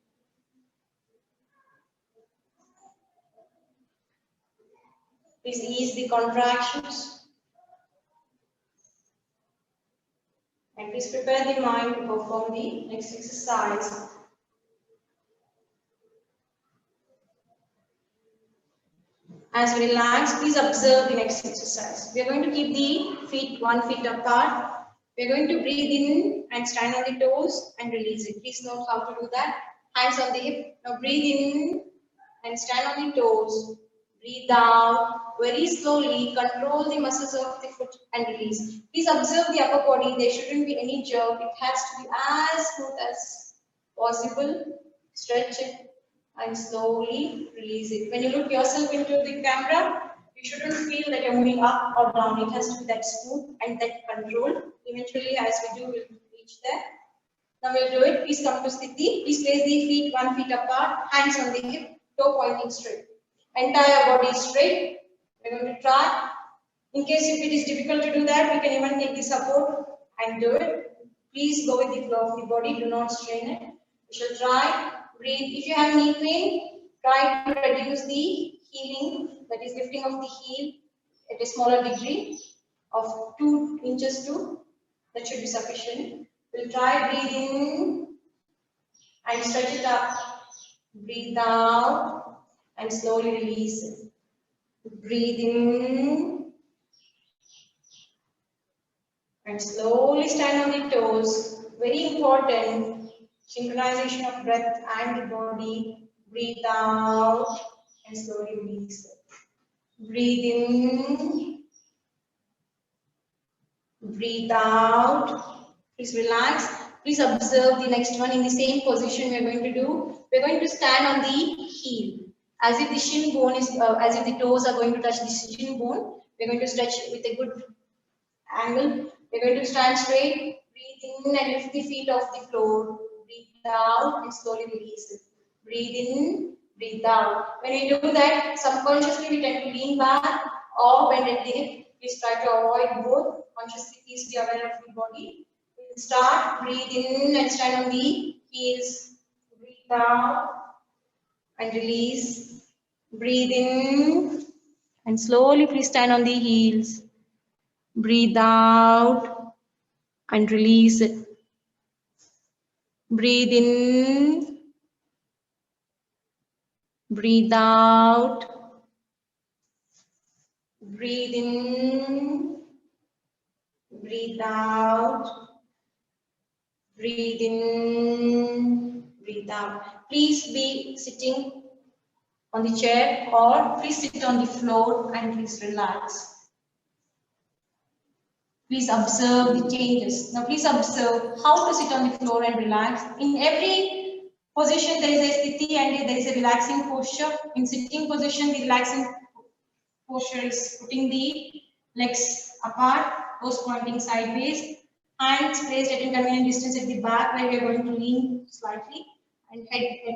Speaker 2: Please ease the contractions. And please prepare the mind to perform the next exercise. As we relax, please observe the next exercise. We are going to keep the feet 1 foot apart. We are going to breathe in and stand on the toes and release it. Please note how to do that. Hands on the hip. Now breathe in and stand on the toes. Breathe out. Very slowly control the muscles of the foot and release. Please observe the upper body. There shouldn't be any jerk. It has to be as smooth as possible. Stretch it and slowly release it. When you look yourself into the camera, you shouldn't feel that you're moving up or down. It has to be that smooth and that controlled. Eventually, as we do, we'll reach there. Now we'll do it. Please come to Sthiti. Please place the feet 1 foot apart, hands on the hip, toe pointing straight. Entire body straight. We're going to try. In case if it is difficult to do that, we can even take the support and do it. Please go with the flow of the body. Do not strain it. We shall try. Breathe. If you have knee pain, try to reduce the heeling, that is lifting of the heel at a smaller degree of 2 inches to, that should be sufficient. We'll try breathe in and stretch it up. Breathe out and slowly release it. Breathe in and slowly stand on the toes. Very important. Synchronization of breath and the body. Breathe out and slowly release it. Breathe in. Breathe out. Please relax. Please observe the next one. In the same position we are going to do. We are going to stand on the heel. As if the shin bone is, as if the toes are going to touch the shin bone. We are going to stretch with a good angle. We are going to stand straight. Breathe in and lift the feet off the floor. Breathe out and slowly release it. Breathe in, breathe out. When we do that, subconsciously we tend to lean back or bend at the hip. Please try to avoid both. Consciously, please be aware of the body. We'll start. Breathe in and stand on the heels. Breathe out and release. Breathe in and slowly please stand on the heels. Breathe out and release it. Breathe in. Breathe out. Breathe in. Breathe out. Breathe in. Breathe out. Please be sitting on the chair or please sit on the floor and please relax. Please observe the changes. Now please observe how to sit on the floor and relax. In every position there is a sthiti and there is a relaxing posture. In sitting position, the relaxing posture is putting the legs apart, toes pointing sideways, hands placed at inconvenient distance at the back where we are going to lean slightly and head at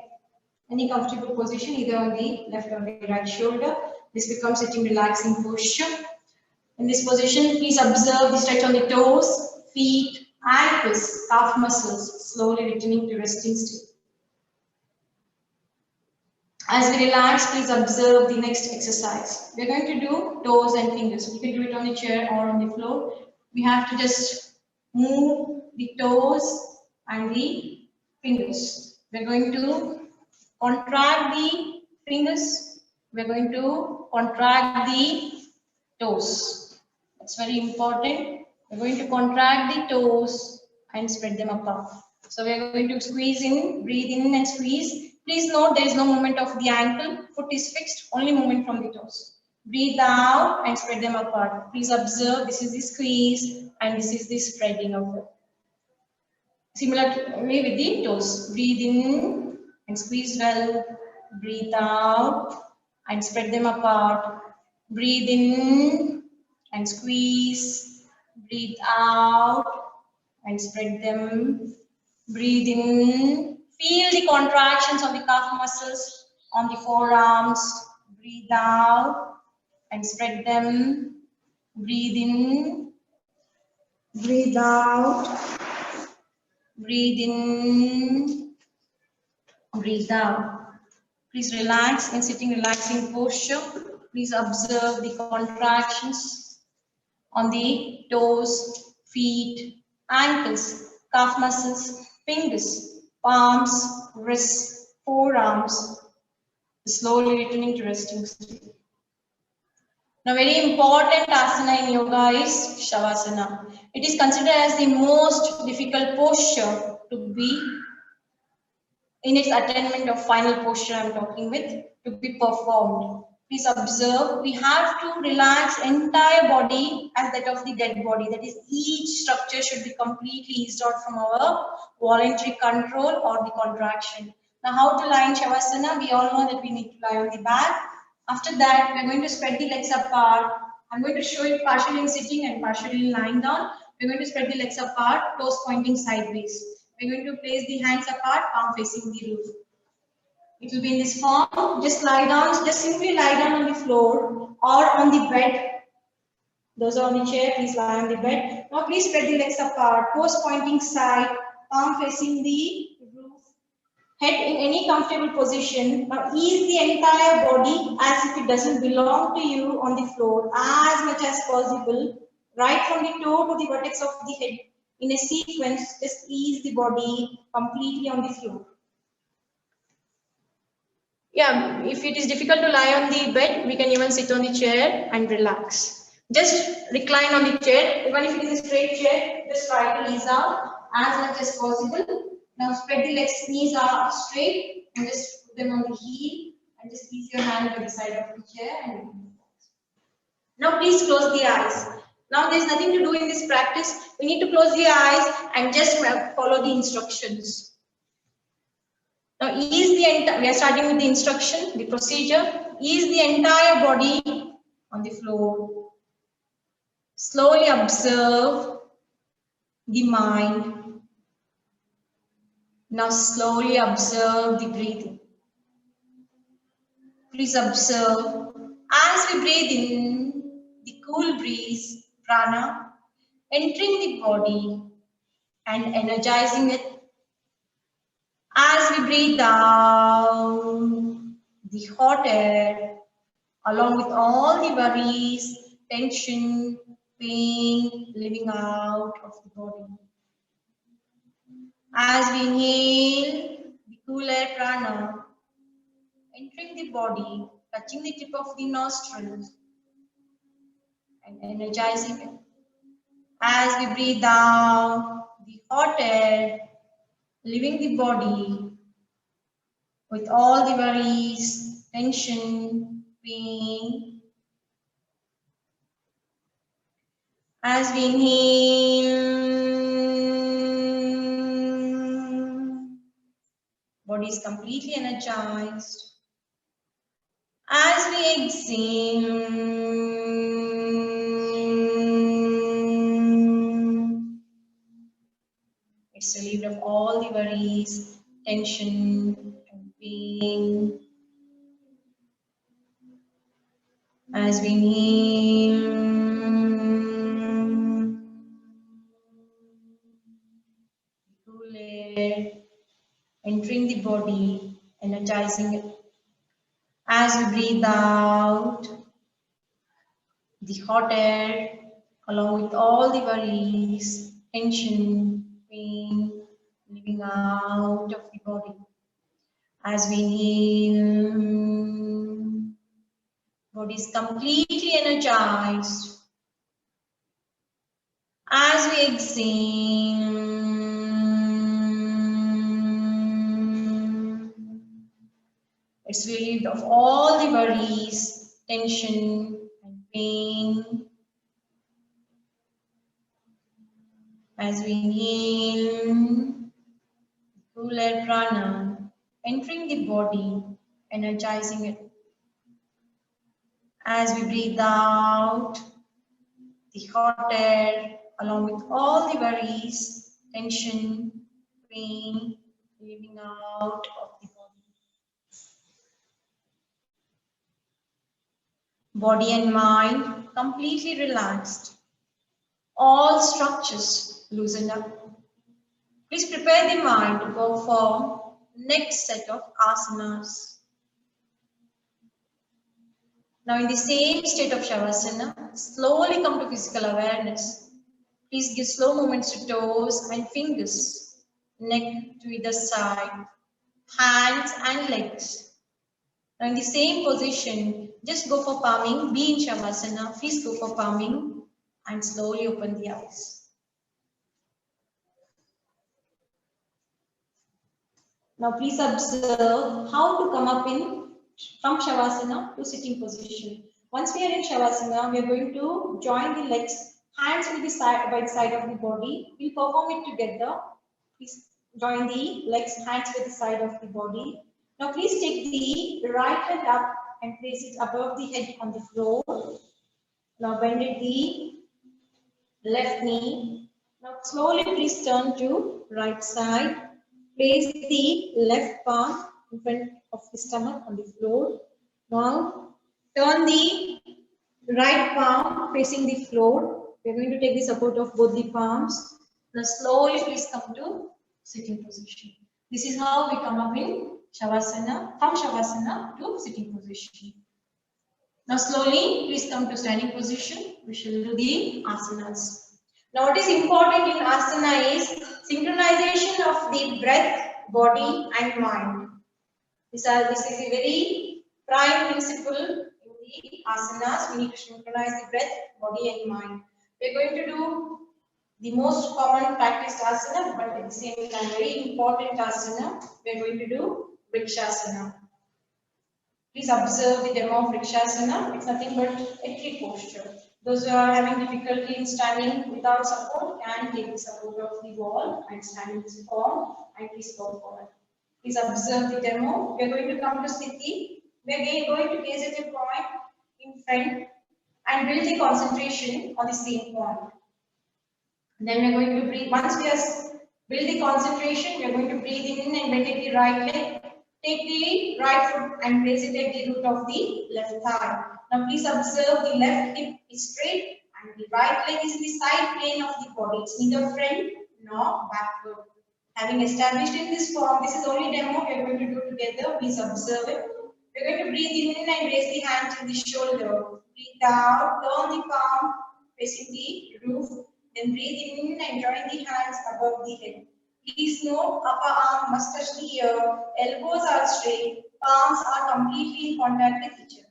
Speaker 2: any comfortable position either on the left or the right shoulder. This becomes sitting relaxing posture. In this position, please observe the stretch on the toes, feet, ankles, calf muscles, slowly returning to resting state. As we relax, please observe the next exercise. We're going to do toes and fingers. You can do it on the chair or on the floor. We have to just move the toes and the fingers. We're going to contract the fingers. We're going to contract the toes. That's very important. We're going to contract the toes and spread them apart. So we're going to squeeze in, breathe in and squeeze. Please note there is no movement of the ankle. Foot is fixed, only movement from the toes. Breathe out and spread them apart. Please observe this is the squeeze and this is the spreading of it. Similarly with the toes. Breathe in and squeeze well. Breathe out and spread them apart. Breathe in and squeeze. Breathe out and spread them. Breathe in. Feel the contractions on the calf muscles, on the forearms. Breathe out and spread them. Breathe in. Breathe out. Breathe in. Breathe out. Please relax in sitting relaxing posture. Please observe the contractions on the toes, feet, ankles, calf muscles, fingers, palms, wrists, forearms, slowly returning to resting state. Now, very important asana in yoga is Shavasana. It is considered as the most difficult posture to be in its attainment of final posture I'm talking with, to be performed. Please observe, we have to relax entire body as that of the dead body. That is, each structure should be completely eased out from our voluntary control or the contraction. Now, how to lie in Shavasana? We all know that we need to lie on the back. After that, we're going to spread the legs apart. I'm going to show it partially in sitting and partially in lying down. We're going to spread the legs apart, toes pointing sideways. We're going to place the hands apart, palm facing the roof. It will be in this form. Just lie down, just simply lie down on the floor or on the bed. Those are on the chair, please lie on the bed. Now please spread the legs apart, toes pointing side, palm facing the roof. Head in any comfortable position. Now ease the entire body as if it doesn't belong to you on the floor as much as possible. Right from the toe to the vertex of the head in a sequence, just ease the body completely on the floor. Yeah, if it is difficult to lie on the bed, we can even sit on the chair and relax. Just recline on the chair. Even if it is a straight chair, just try to ease out as much as possible. Now spread the legs, knees are straight, and just put them on the heel, and just ease your hand by the side of the chair. And now please close the eyes. Now there's nothing to do in this practice. We need to close the eyes and just follow the instructions. Now ease the entire, we are starting with the instruction, the procedure. Ease the entire body on the floor. Slowly observe the mind. Now slowly observe the breathing. Please observe as we breathe in the cool breeze, prana, entering the body and energizing it. As we breathe out the hot air, along with all the worries, tension, pain, living out of the body. As we inhale the cool air prana, entering the body, touching the tip of the nostrils, and energizing it. As we breathe out the hot air, leaving the body with all the worries, tension, pain. As we inhale, body is completely energized. As we exhale, it's relieved of all the worries, tension, and pain. As we inhale, cool air entering the body, energizing it. As we breathe out the hot air, along with all the worries, tension, pain, living out of the body. As we inhale, body is completely energized. As we exhale, it's relieved of all the worries, tension, and pain. As we inhale, cool air prana, entering the body, energizing it. As we breathe out the hot air, along with all the worries, tension, pain, leaving out of the body. Body and mind completely relaxed. All structures loosened up. Please prepare the mind to perform next set of asanas. Now in the same state of Shavasana, slowly come to physical awareness. Please give slow movements to toes and fingers, neck to either side, hands and legs. Now in the same position, just go for palming, be in Shavasana, please go for palming and slowly open the eyes. Now please observe how to come up from Shavasana to sitting position. Once we are in Shavasana, we are going to join the legs. Hands will be by the side of the body. We'll perform it together. Please join the legs, hands by the side of the body. Now please take the right hand up and place it above the head on the floor. Now bend it the left knee. Now slowly please turn to right side. Place the left palm in front of the stomach on the floor. Now turn the right palm facing the floor. We are going to take the support of both the palms. Now slowly please come to sitting position. This is how we come up in Shavasana, from Shavasana to sitting position. Now slowly, please come to standing position. We shall do the asanas. Now what is important in asana is synchronization of the breath, body and mind. This is a very prime principle in the asanas. We need to synchronize the breath, body and mind. We are going to do the most common practiced asana, but at the same time very important asana. We are going to do Vrikshasana. Please observe the demo of Vrikshasana. It's nothing but a tree posture. Those who are having difficulty in standing without support can take the support of the wall and stand in this form and please go forward. Please observe the demo. We are going to come to Sthiti. We are going to gaze at a point in front and build the concentration on the same point. Then we are going to breathe. Once we have build the concentration, we are going to breathe in and bend the right leg. Take the right foot and place it at the root of the left thigh. Now please observe the left hip is straight and the right leg is in the side plane of the body. It's neither front nor backward. Having established in this form, this is only demo we are going to do together. Please observe it. We are going to breathe in and raise the hand to the shoulder. Breathe out, turn the palm facing the roof. Then breathe in and join the hands above the head. Please note, upper arm must touch the ear, elbows are straight, palms are completely in contact with each other.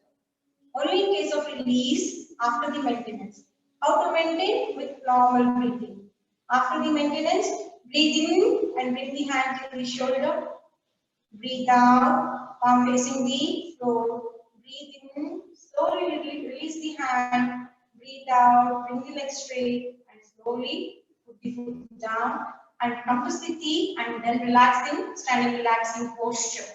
Speaker 2: Only in case of release after the maintenance. How to maintain? With normal breathing. After the maintenance, breathe in and bring the hand to the shoulder. Breathe out, palm facing the floor. Breathe in, slowly release the hand. Breathe out, bring the leg straight and slowly put the foot down and come to Sthiti and then relaxing, standing relaxing posture.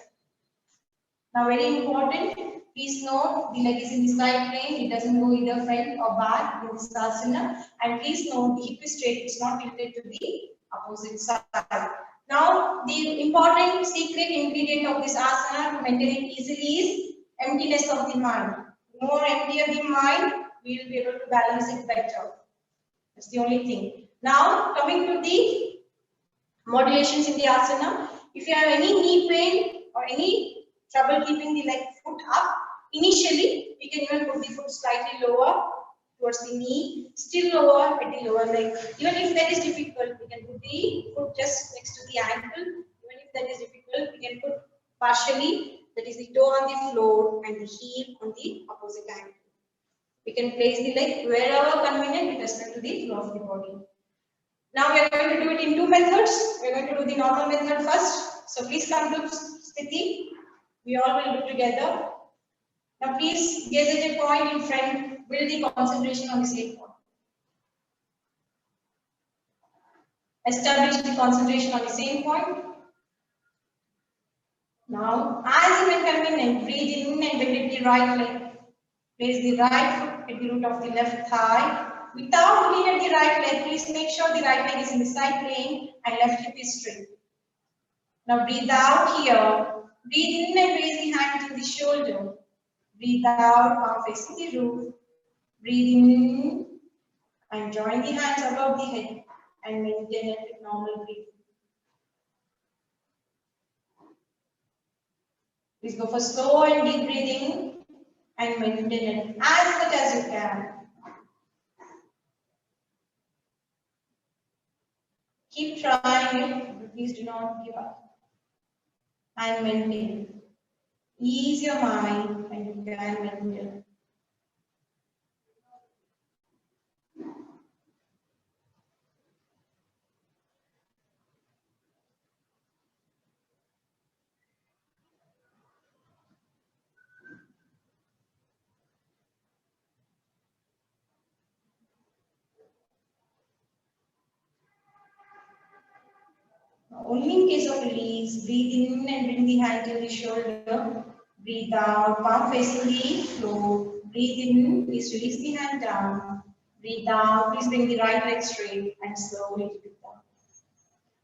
Speaker 2: Now very important, please note the leg is in the side plane, it doesn't go either front or back in this asana. And please note the hip is straight, it's not tilted to the opposite side. Now the important secret ingredient of this asana to maintain it easily is emptiness of the mind. The more emptier the mind, we will be able to balance it better. That's the only thing. Now coming to the modulations in the asana. If you have any knee pain or any trouble keeping the leg foot up, initially we can even put the foot slightly lower towards the knee, still lower at the lower leg. Even if that is difficult, we can put the foot just next to the ankle. Even if that is difficult, we can put partially, that is the toe on the floor and the heel on the opposite ankle. We can place the leg wherever convenient with respect to the flow of the body. Now we are going to do it in two methods. We are going to do the normal method first. So please come to Sthiti. We all will do together. Now please gaze at a point in front. Build the concentration on the same point. Establish the concentration on the same point. Now, as you may convenient, breathe in and bend the right leg. Place the right foot at the root of the left thigh. Without looking at the right leg, please make sure the right leg is in the side plane and left hip is straight. Now breathe out here. Breathe in and raise the hand to the shoulder. Breathe out, palm facing the roof. Breathe in and join the hands above the head and maintain it with normal breathing. Please go for slow and deep breathing and maintain it as much as you can. Keep trying it, but please do not give up. And maintain. Ease your mind and you can maintain. Only in case of release, breathe in and bring the hand to the shoulder. Breathe out, palm facing the floor. Breathe in, please release the hand down. Breathe out, please bring the right leg straight and slowly keep it down.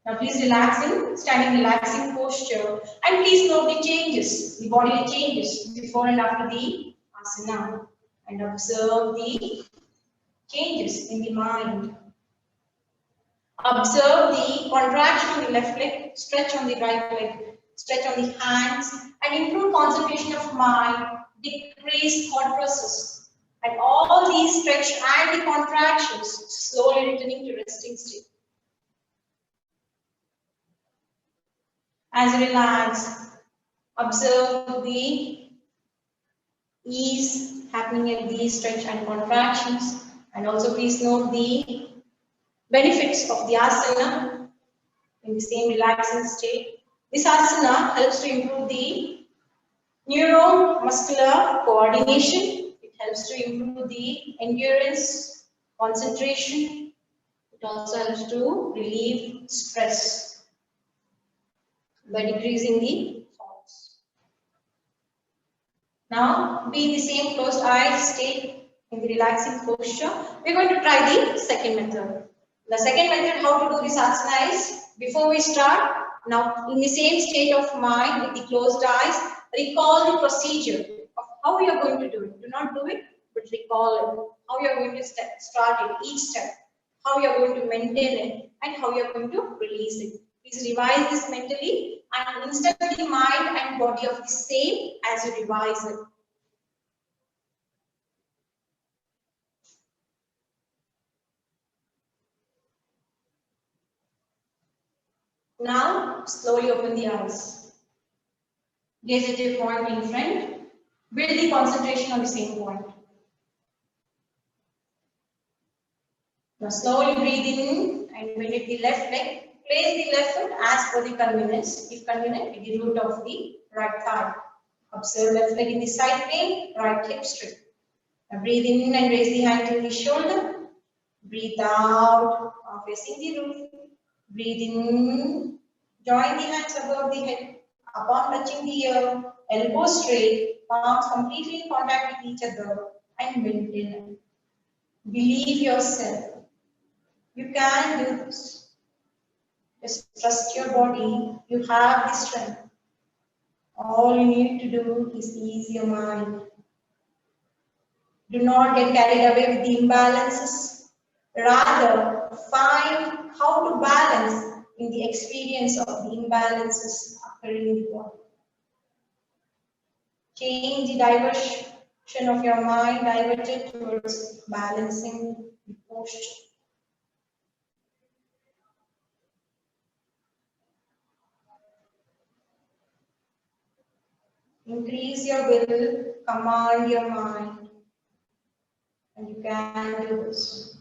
Speaker 2: Now please relax in, standing relaxing posture. And please note the changes, the body changes before and after the asana. And observe the changes in the mind. Observe the contraction on the left leg, stretch on the right leg, stretch on the hands, and improve concentration of mind, decrease thought process. And all these stretch and the contractions, slowly returning to resting state. As you relax, observe the ease happening in these stretch and contractions. And also please note the benefits of the asana in the same relaxing state. This asana helps to improve the neuromuscular coordination. It helps to improve the endurance, concentration. It also helps to relieve stress by decreasing the thoughts. Now, be in the same closed eyes state in the relaxing posture. We're going to try the second method. The second method, how to do this asana is, before we start, now in the same state of mind with the closed eyes, recall the procedure of how you are going to do it. Do not do it, but recall it. How you are going to start it, each step, how you are going to maintain it, and how you are going to release it. Please revise this mentally and instantly the mind and body of the same as you revise it. Now, slowly open the eyes. Gaze at your point in front. Build the concentration on the same point. Now, slowly breathe in and bend at the left leg. Place the left foot as per the convenience. If convenient, with the root of the right thigh. Observe left leg in the side plane, right hip straight. Now, breathe in and raise the hand to the shoulder. Breathe out, facing the roof. Breathe in, join the hands above the head. Upon touching the ear, elbows straight, palms completely in contact with each other, and maintain it. Believe yourself. You can do this. Just trust your body. You have the strength. All you need to do is ease your mind. Do not get carried away with the imbalances. Rather, find how to balance in the experience of the imbalances occurring in the body. Change the diversion of your mind, divert it towards balancing the posture. Increase your will, command your mind, and you can do this.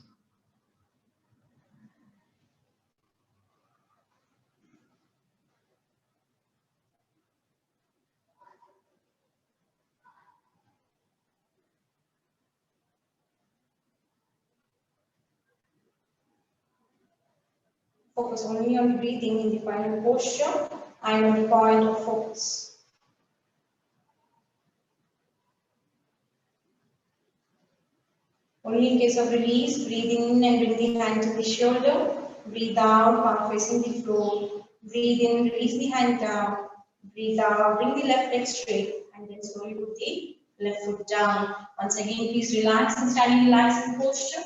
Speaker 2: Focus only on the breathing in the final posture and on the point of focus. Only in case of release, breathe in and bring the hand to the shoulder. Breathe out, palm facing the floor. Breathe in, release the hand down. Breathe out, bring the left leg straight, and then slowly put the left foot down. Once again, please relax and stand in relaxing posture.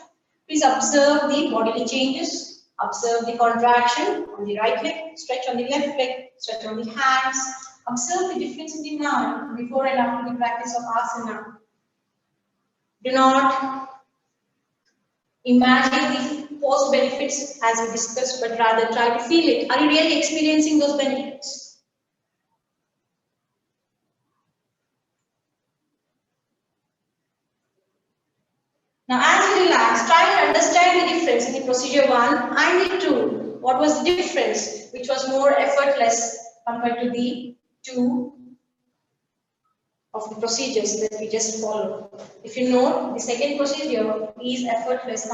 Speaker 2: Please observe the bodily changes. Observe the contraction on the right leg, stretch on the left leg, stretch on the hands. Observe the difference in the mind before and after the practice of asana. Do not imagine the post benefits as we discussed, but rather try to feel it. Are you really experiencing those benefits? Now, as you relax, try and understand the difference in the procedure 1 and the 2. What was the difference, which was more effortless compared to the 2 of the procedures that we just followed? If you note, the second procedure is effortless.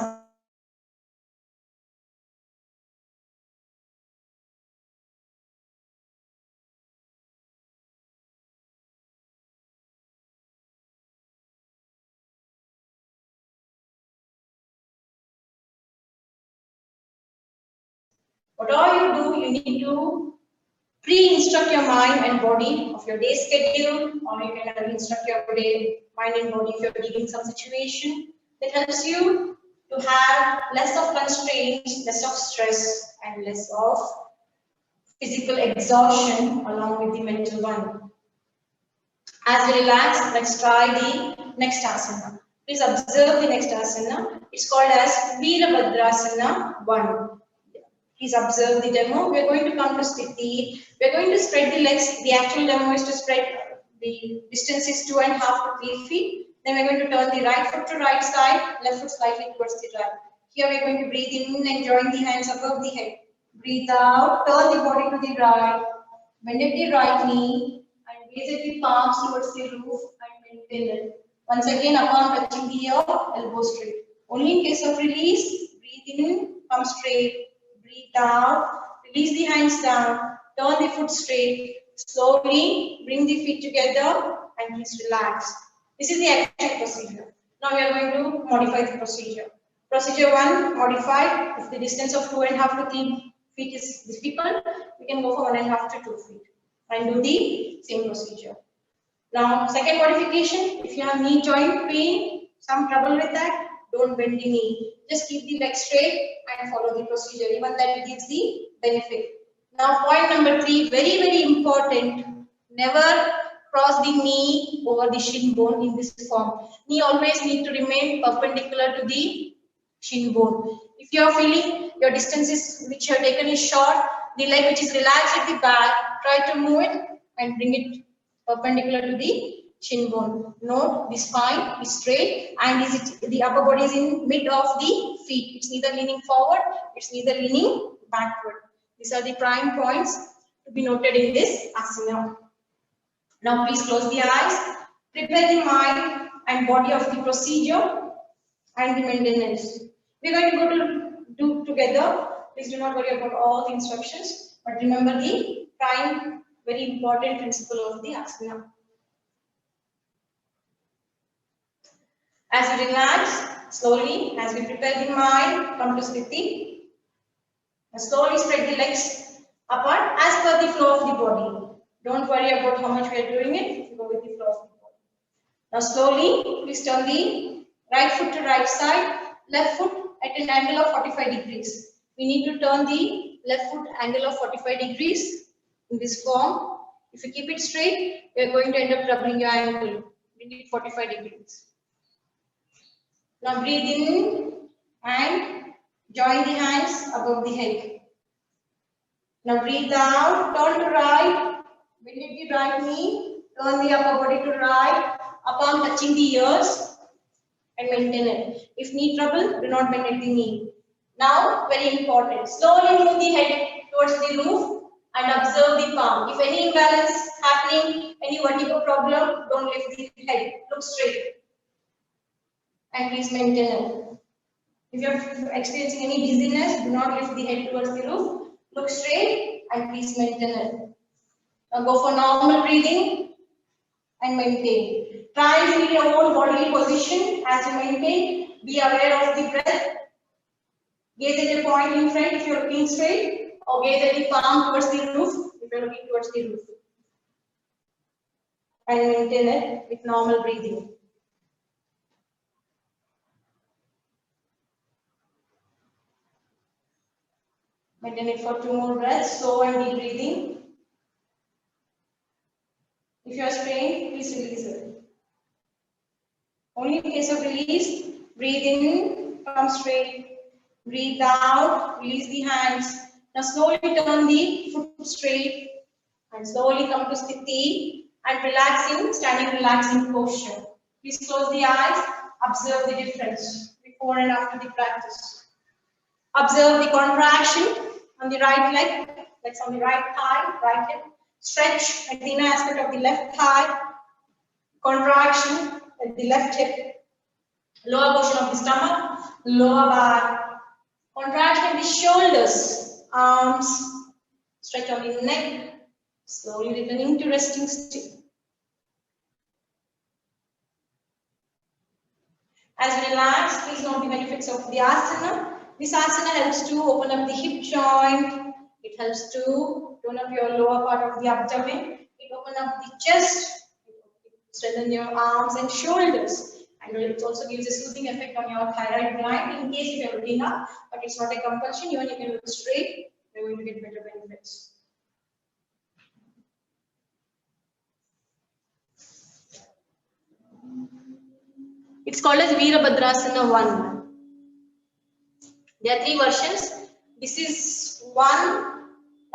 Speaker 2: Whatever you do, you need to pre-instruct your mind and body of your day schedule, or you can instruct your mind and body if you're dealing some situation that helps you to have less of constraints, less of stress, and less of physical exhaustion along with the mental one. As we relax, let's try the next asana. Please observe the next asana. It's called as Virabhadrasana 1. Please observe the demo. We're going to come to Sthiti. We're going to spread the legs. The actual demo is to spread the distance is 2.5 to 3 feet. Then we're going to turn the right foot to right side, left foot slightly towards the right. Here we're going to breathe in and join the hands above the head. Breathe out, turn the body to the right, bend at the right knee, and raise at the palms towards the roof and maintain it. Once again, palm touching the ear, elbow straight. Only in case of release, breathe in, come straight. Breathe out, release the hands down, turn the foot straight, slowly bring the feet together and please relax. This is the actual procedure. Now we are going to modify the procedure. Procedure 1, modified. If the distance of 2.5 to 3 feet is difficult, we can go for 1.5 to 2 feet and do the same procedure. Now, second modification, if you have knee joint pain, some trouble with that, don't bend the knee. Just keep the leg straight and follow the procedure. Even that gives the benefit. Now, point number 3, very, very important. Never cross the knee over the shin bone in this form. Knee always need to remain perpendicular to the shin bone. If you are feeling your distances which you have taken is short, the leg which is relaxed at the back, try to move it and bring it perpendicular to the shin bone. Note the spine is straight and the upper body is in mid of the feet. It's neither leaning forward, it's neither leaning backward. These are the prime points to be noted in this asana. Now please close the eyes, prepare the mind and body of the procedure and the maintenance. We're going to go to do together. Please do not worry about all the instructions, but remember the prime, very important principle of the asana. As we relax, slowly, as we prepare the mind, come to Sthiti. Slowly spread the legs apart as per the flow of the body. Don't worry about how much we are doing it, go with the flow of the body. Now slowly, please turn the right foot to right side, left foot at an angle of 45 degrees. We need to turn the left foot angle of 45 degrees in this form. If you keep it straight, you are going to end up troubling your ankle. We need 45 degrees. Now breathe in and join the hands above the head. Now breathe out, turn to right, bend at the right knee, turn the upper body to right, upper arm touching the ears and maintain it. If knee trouble, do not bend at the knee. Now, very important, slowly move the head towards the roof and observe the palm. If any imbalance happening, any vertigo problem, don't lift the head, look straight. And please maintain it. If you are experiencing any dizziness, do not lift the head towards the roof. Look straight and please maintain it. Now go for normal breathing and maintain. Try and feel your own bodily position as you maintain. Be aware of the breath. Gaze at the point in front if you are looking straight, or gaze at the palm towards the roof if you are looking towards the roof. And maintain it with normal breathing. Maintain it for 2 more breaths, slow and deep breathing. If you are strained, please release it. Only in case of release, breathe in, come straight. Breathe out, release the hands. Now slowly turn the foot straight and slowly come to Sthiti and relaxing, standing relaxing posture. Please close the eyes, observe the difference before and after the practice. Observe the contraction on the right leg, that's on the right thigh, right hip. Stretch at the inner aspect of the left thigh. Contraction at the left hip. Lower portion of the stomach, lower back. Contraction at the shoulders, arms. Stretch on the neck. Slowly returning to resting state. As we relax, please note the benefits of the asana. This asana helps to open up the hip joint. It helps to tone up your lower part of the abdomen. It opens up the chest. Strengthen your arms and shoulders. And it also gives a soothing effect on your thyroid gland in case if you're looking up, but it's not a compulsion. Even you can look straight, you're going to get better benefits. It's called as Veerabhadrasana 1. There are 3 versions. This is 1.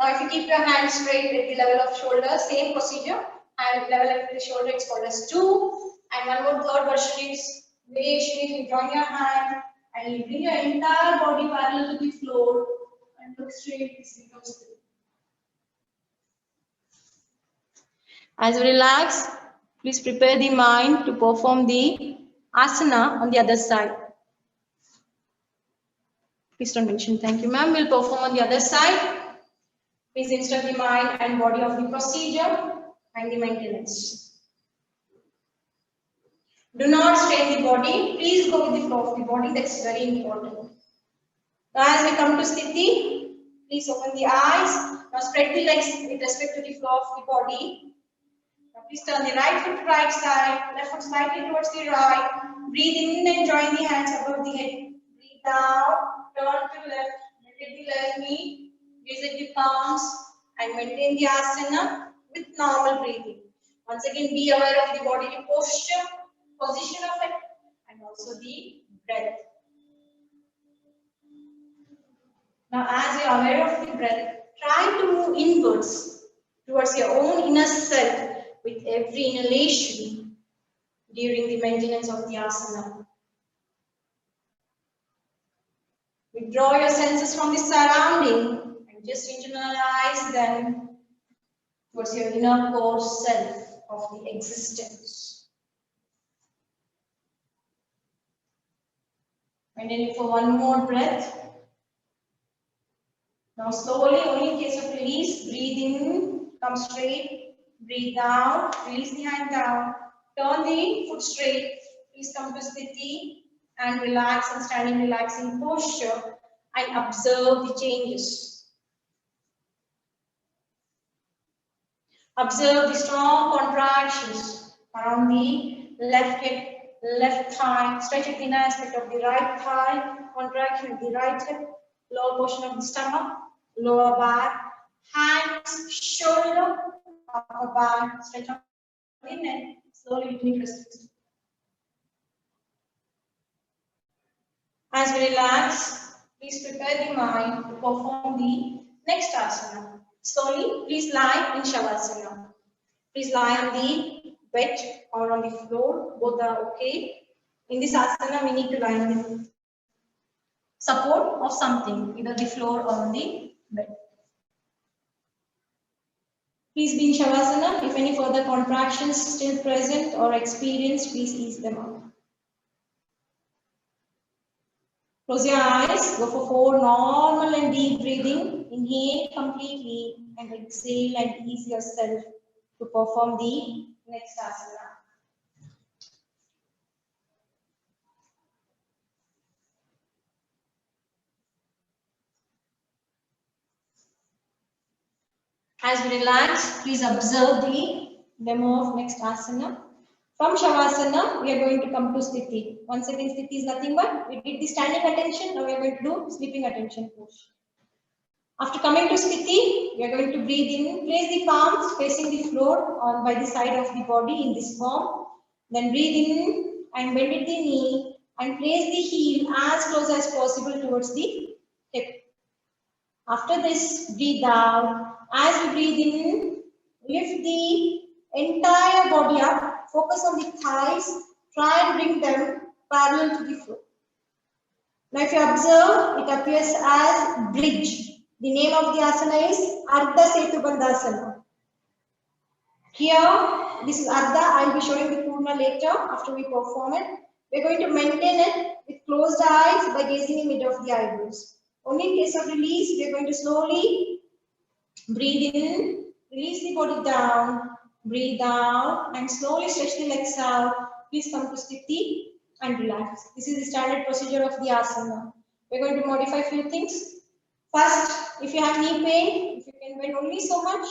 Speaker 2: Now if you keep your hands straight at the level of shoulder, same procedure. And level at the shoulder, it's called as 2. And one more third version is variation. If you join your hand and you bring your entire body parallel to the floor and look straight, this becomes 3. As we relax, please prepare the mind to perform the asana on the other side. Please don't mention thank you, ma'am. We'll perform on the other side. Please instruct the mind and body of the procedure and the maintenance. Do not strain the body. Please go with the flow of the body. That's very important. Now as we come to Sthiti, please open the eyes. Now spread the legs with respect to the flow of the body. Now please turn the right foot to right side, left foot slightly towards the right. Breathe in and join the hands above the head. Breathe down, turn to left, maintain the left knee, visit the palms and maintain the asana with normal breathing. Once again, be aware of the body posture, position of it, and also the breath. Now, as you are aware of the breath, try to move inwards towards your own inner self with every inhalation during the maintenance of the asana. Withdraw your senses from the surrounding and just internalize them towards your inner core self of the existence. Maintain it for one more breath. Now slowly, only in case of release, breathe in, come straight, breathe down, release the hand down, turn the foot straight, please come to Sthiti and relax and stand in relaxing posture and observe the changes. Observe the strong contractions around the left hip, left thigh, stretch at the inner aspect of the right thigh, contraction of the right hip, lower portion of the stomach, lower back, hands, shoulder, upper back, stretch up the neck, slowly between wrists. As we relax, please prepare the mind to perform the next asana. Slowly, please lie in Shavasana. Please lie on the bed or on the floor, both are okay. In this asana, we need to lie on the support of something, either the floor or on the bed. Please be in Shavasana. If any further contractions still present or experienced, please ease them out. Close your eyes, go for 4 normal and deep breathing. Inhale completely and exhale and ease yourself to perform the next asana. As we relax, please observe the demo of next asana. From Shavasana, we are going to come to Sthiti. Once again, Sthiti is nothing but we did the standing attention, now we are going to do sleeping attention push. After coming to Sthiti, we are going to breathe in, place the palms facing the floor on by the side of the body in this form. Then breathe in and bend at the knee and place the heel as close as possible towards the hip. After this, breathe out. As we breathe in, lift the entire body up. Focus on the thighs, try and bring them parallel to the floor. Now if you observe, it appears as bridge. The name of the asana is Ardha Setu Bandhasana. Here, this is Ardha. I will be showing the Purna later after we perform it. We are going to maintain it with closed eyes by gazing in mid of the eyebrows. Only in case of release, we are going to slowly breathe in, release the body down, breathe out and slowly stretch the legs out. Please come to Sthiti and relax. This is the standard procedure of the asana. We're going to modify a few things. First, if you have knee pain, if you can bend only so much,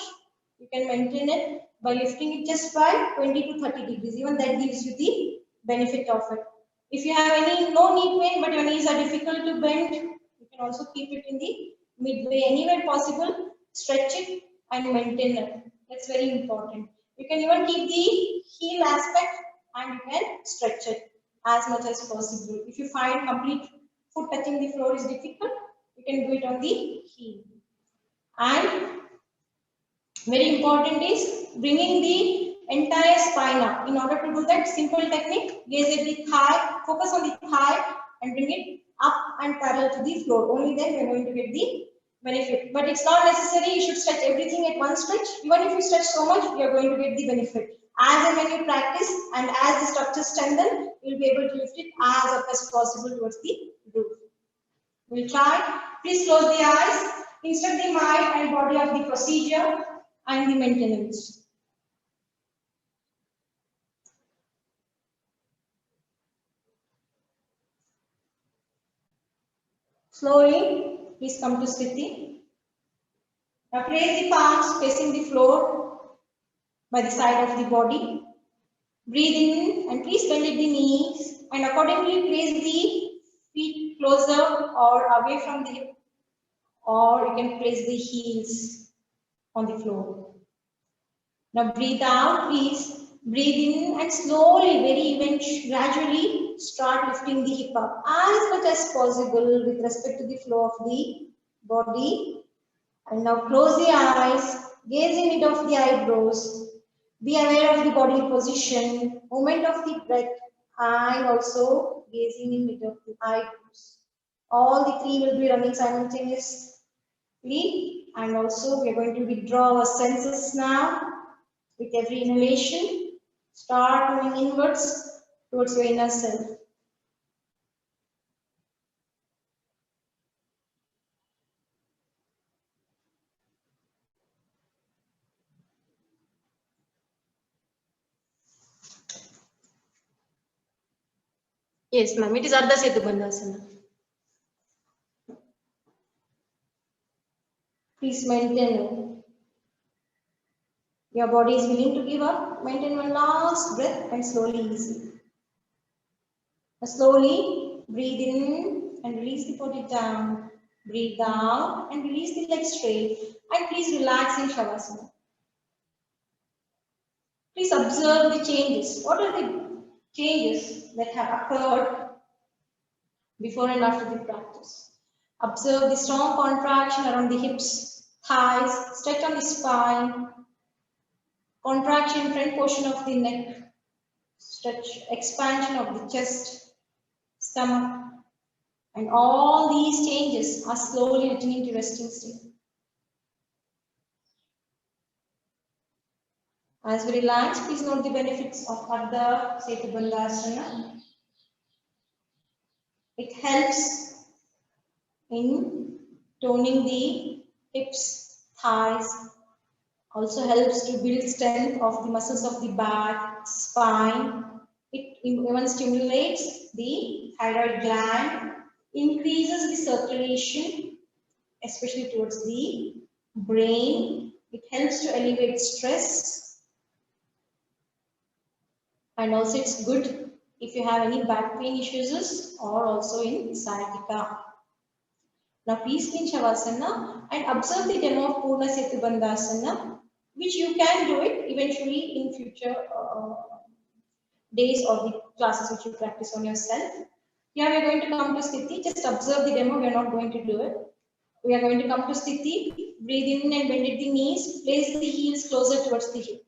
Speaker 2: you can maintain it by lifting it just by 20 to 30 degrees. Even that gives you the benefit of it. If you have any no knee pain, but your knees are difficult to bend, you can also keep it in the midway anywhere possible. Stretch it and maintain it. That's very important. You can even keep the heel aspect and you can stretch it as much as possible. If you find complete foot touching the floor is difficult, you can do it on the heel. And very important is bringing the entire spine up. In order to do that, simple technique, gaze at the thigh, focus on the thigh and bring it up and parallel to the floor. Only then we are going to get the benefit. But it's not necessary, you should stretch everything at one stretch. Even if you stretch so much, you are going to get the benefit. As and when you practice and as the structure strengthen, you'll be able to lift it as up as possible towards the roof. We'll try. Please close the eyes. Instruct the mind and body of the procedure and the maintenance. Slowly, please come to Sthiti. Now place the palms facing the floor by the side of the body. Breathe in and please bend at the knees and accordingly place the feet closer or away from the hip, or you can place the heels on the floor. Now breathe out, please. Breathe in and slowly, gradually start lifting the hip up as much as possible with respect to the flow of the body. And now close the eyes, gaze in mid of the eyebrows. Be aware of the body position, movement of the breath, and also gazing in mid of the eyebrows. All the three will be running simultaneously. And also we are going to withdraw our senses now. With every inhalation, start moving inwards towards your inner self. Yes, ma'am. It is Ardha Setubandhasana. Please maintain it. Your body is willing to give up. Maintain one last breath and slowly ease. Slowly breathe in and release the body down. Breathe out and release the legs straight. And please relax in Shavasana. Please observe the changes. What are the changes that have occurred before and after the practice? Observe the strong contraction around the hips, thighs, stretch on the spine, contraction front portion of the neck, stretch, expansion of the chest, stomach, and all these changes are slowly returning to resting state. As we relax, please note the benefits of Ardha Setubandhasana. It helps in toning the hips, thighs, also helps to build strength of the muscles of the back, spine. It even stimulates the thyroid gland, increases the circulation, especially towards the brain. It helps to alleviate stress. And also it's good if you have any back pain issues or also in sciatica. Now please be in Shavasana and observe the demo of Purna Setubandhasana, which you can do it eventually in future days or the classes which you practice on yourself. Here we are going to come to Sthiti. Just observe the demo. We are not going to do it. We are going to come to Sthiti. Breathe in and bend at the knees. Place the heels closer towards the hip.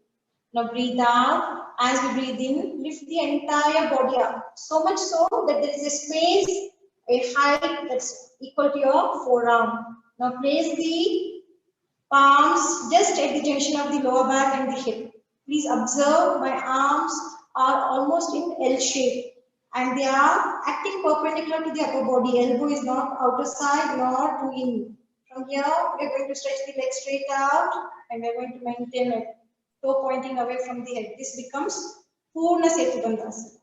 Speaker 2: Now breathe out. As we breathe in, lift the entire body up. So much so that there is a space, a height that's equal to your forearm. Now place the palms just at the junction of the lower back and the hip. Please observe my arms are almost in L shape and they are acting perpendicular to the upper body. Elbow is not outer side nor to in. From here, we are going to stretch the leg straight out and we are going to maintain it. Toe pointing away from the head. This becomes Purna Setubandhasana.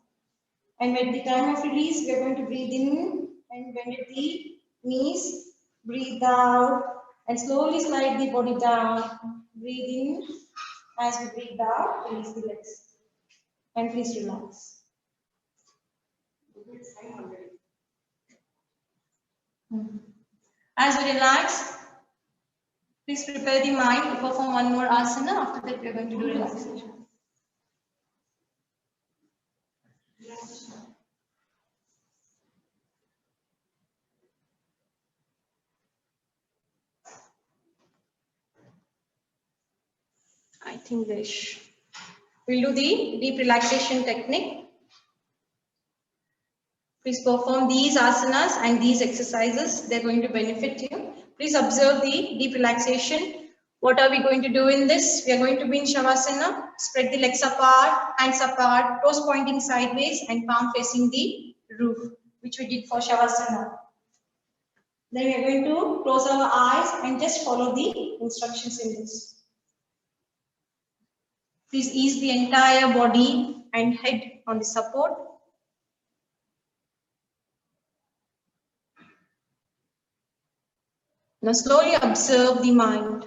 Speaker 2: And at the time of release, we are going to breathe in and bend at the knees. Breathe out and slowly slide the body down. Breathe in. As we breathe out, release the legs. And please relax. As we relax, please prepare the mind to perform one more asana. After that, we are going to do relaxation. I think we'll do the deep relaxation technique. Please perform these asanas and these exercises. They're going to benefit you. Please observe the deep relaxation. What are we going to do in this? We are going to be in Shavasana. Spread the legs apart, hands apart, toes pointing sideways and palm facing the roof, which we did for Shavasana. Then we are going to close our eyes and just follow the instructions in this. Please ease the entire body and head on the support. Now slowly observe the mind.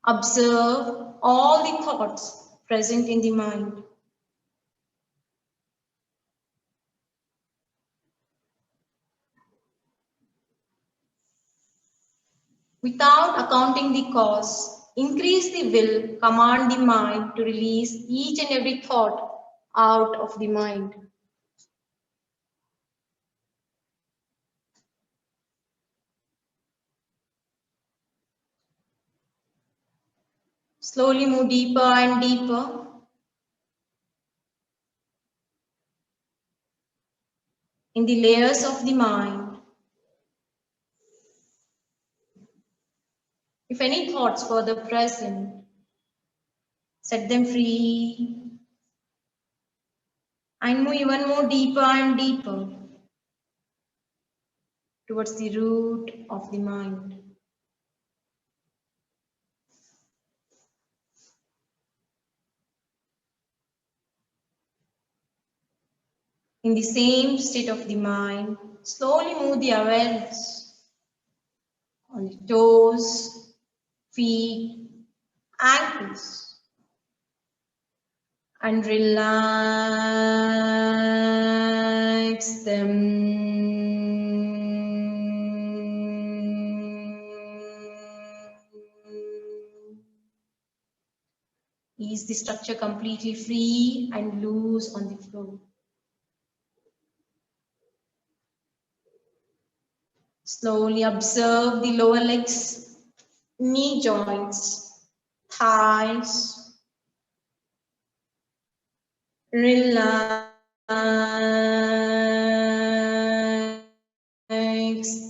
Speaker 2: Observe all the thoughts present in the mind. Without accounting the cause, increase the will, command the mind to release each and every thought out of the mind. Slowly move deeper and deeper. In the layers of the mind. If any thoughts further present, set them free and move even more deeper and deeper towards the root of the mind. In the same state of the mind, slowly move the awareness on the toes, feet, ankles, and relax them. Ease the structure completely free and loose on the floor. Slowly observe the lower legs, knee joints, thighs. Relax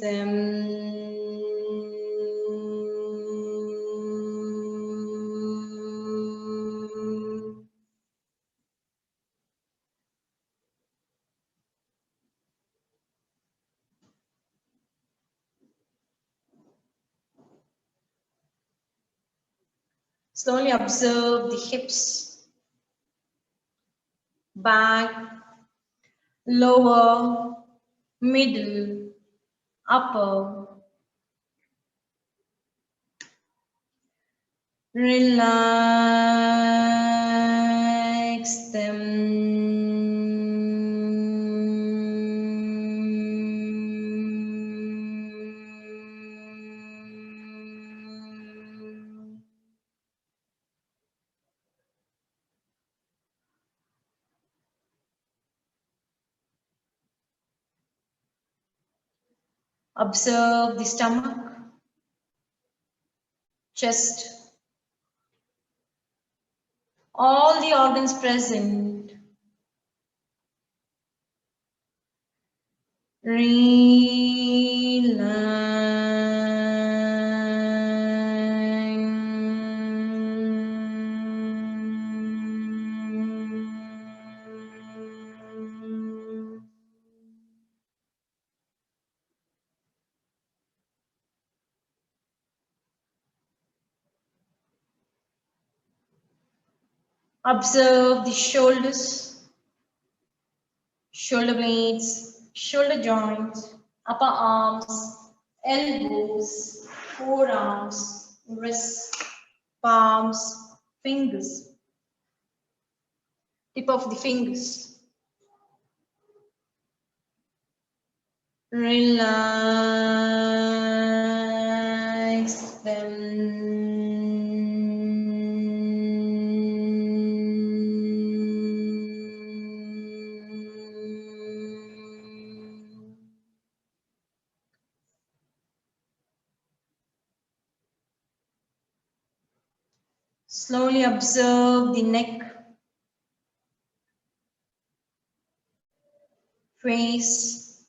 Speaker 2: them. Slowly observe the hips, back, lower, middle, upper. Relax them. Observe the stomach, chest, all the organs present. Observe the shoulders, shoulder blades, shoulder joints, upper arms, elbows, forearms, wrists, palms, fingers. tip of the fingers. Relax them. Slowly observe the neck, face,